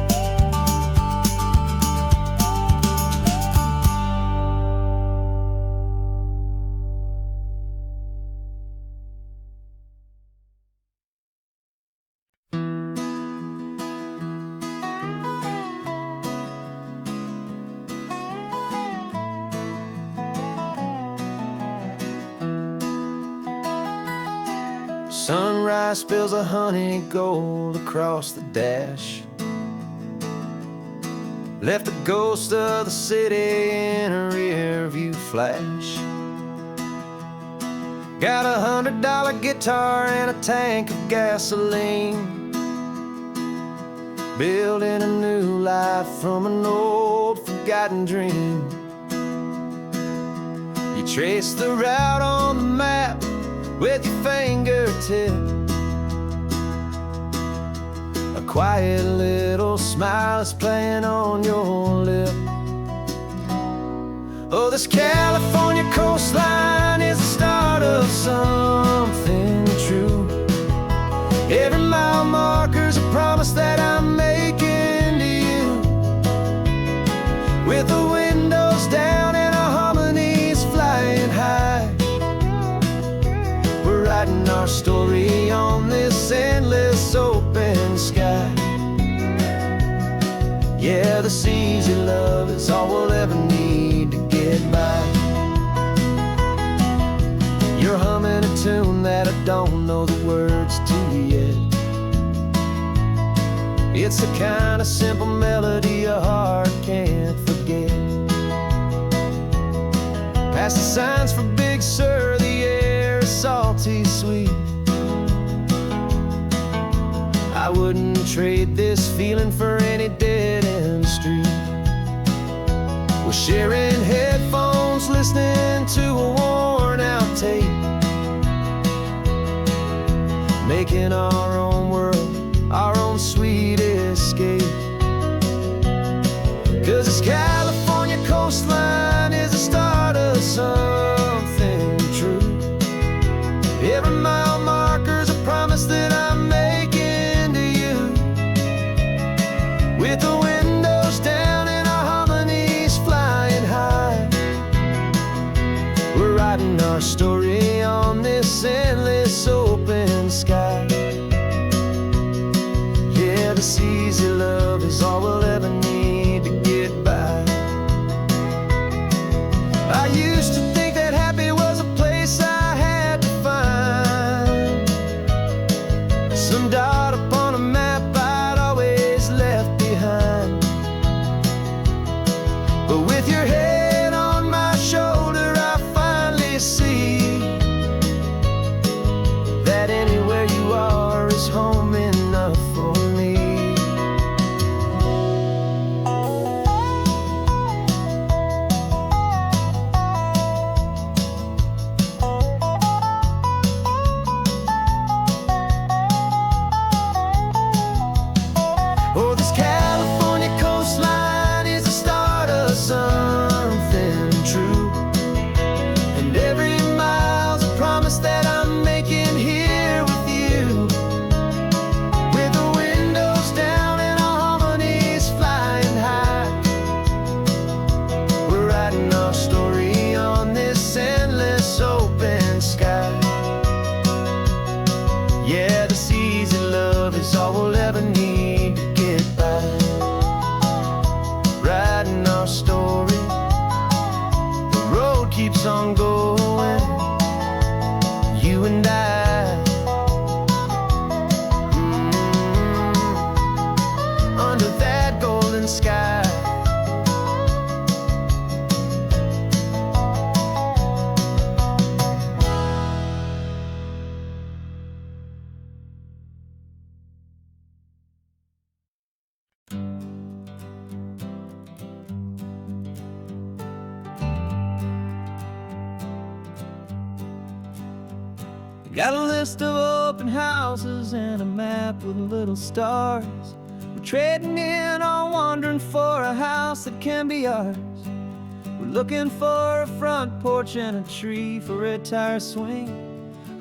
Sunrise spills a honey gold across the dash, left the ghost of the city in a rear view flash. Got a $100 guitar and a tank of gasoline, building a new life from an old forgotten dream. You trace the route on the map with your fingertip, a quiet little smile is playing on your lip. Oh, this California coastline is the start of something true. Every mile marker's a promise that I'm making to you, with the windows down and our harmonies flying high. We're writing our story on this endless open sky. Yeah, this easy love is all we'll ever need to get by. You're humming a tune that I don't know the words to yet. It's the kind of simple melody a heart can't forget. Past the signs for Big Sur, the air is salty sweet. I wouldn't trade this feeling for any dead-end street. We're sharing headphones, listening to a worn-out tape, making our own world, our own sweet escape. 'Cause this California coastline is the start of something true. Every mile marker's a promise that I'm making to you, with the windows down and our harmonies flying high. We're writing our story on this endless open sky. Yeah, this easy love is all we'll ever need to get by. I used to think that happy was a place I had to find, some dot upon a map I'd always left behind. But with your head on my shoulder, I finally see that anywhere you are is home enough for me. Got a list of open houses and a map with little stars. We're trading in our wandering for a house that can be ours. We're looking for a front porch and a tree for a tire swing,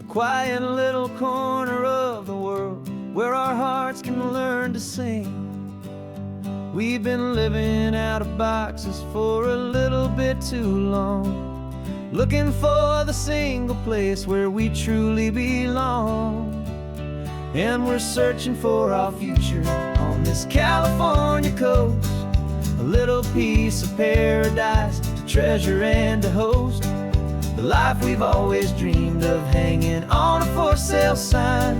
a quiet little corner of the world where our hearts can learn to sing. We've been living out of boxes for a little bit too long, looking for the single place where we truly belong. And we're searching for our future on this California coast, a little piece of paradise to treasure and to host, the life we've always dreamed of, hanging on a for sale sign,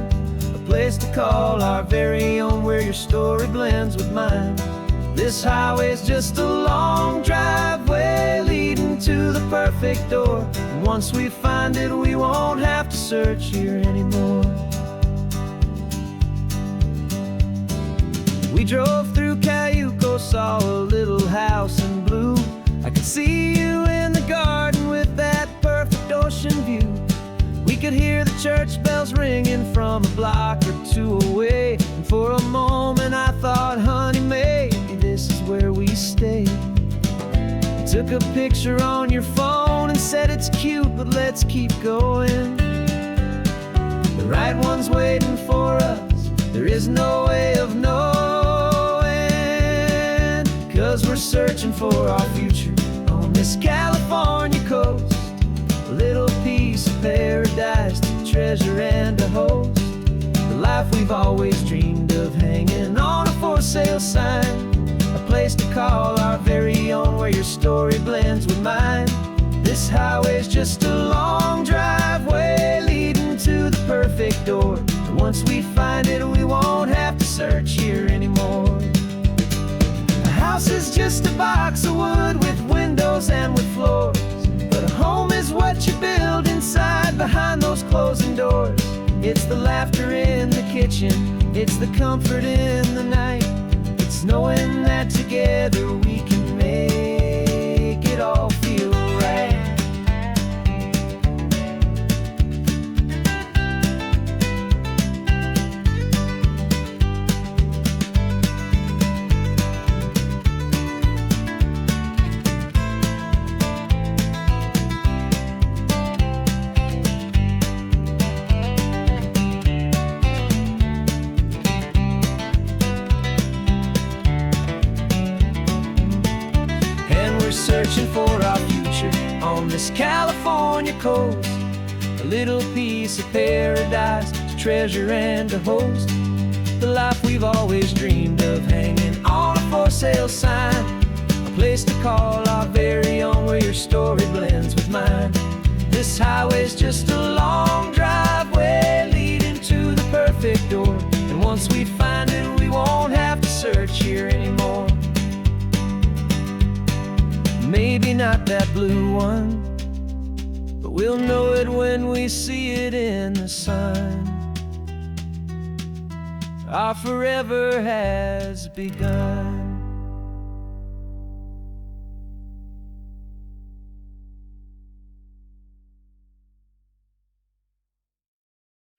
a place to call our very own where your story blends with mine. This highway's just a long driveway leading to the perfect door, and once we find it we won't have to search here anymore. We drove through Cayuco, saw a little house in blue. I could see you in the garden with that perfect ocean view. We could hear the church bells ringing from a block or two away, and for a moment I thought, honey, maybe this is where we stay. You took a picture on your phone and said it's cute, but let's keep going. The right one's waiting for us, there is no way of knowing, 'cause we're searching for our future on this California coast, a little piece of paradise to treasure and to host, the life we've always dreamed of, hanging on a for sale sign, a place to call our very own where your story blends with mine. This highway's just a long driveway leading to the perfect door, and once we find it we won't have to search here anymore. A house is just a box of wood with windows and with floors, but a home is what you build inside behind those closing doors. It's the laughter in the kitchen, it's the comfort in the night, it's knowing that together we can make it all feel right. Searching for our future on this California coast, a little piece of paradise to treasure and to host, the life we've always dreamed of, hanging on a for sale sign, a place to call our very own where your story blends with mine. This highway's just a long driveway leading to the perfect door, and once we find it we won't have to search here anymore. Maybe not that blue one, but we'll know it when we see it in the sun. Our forever has begun.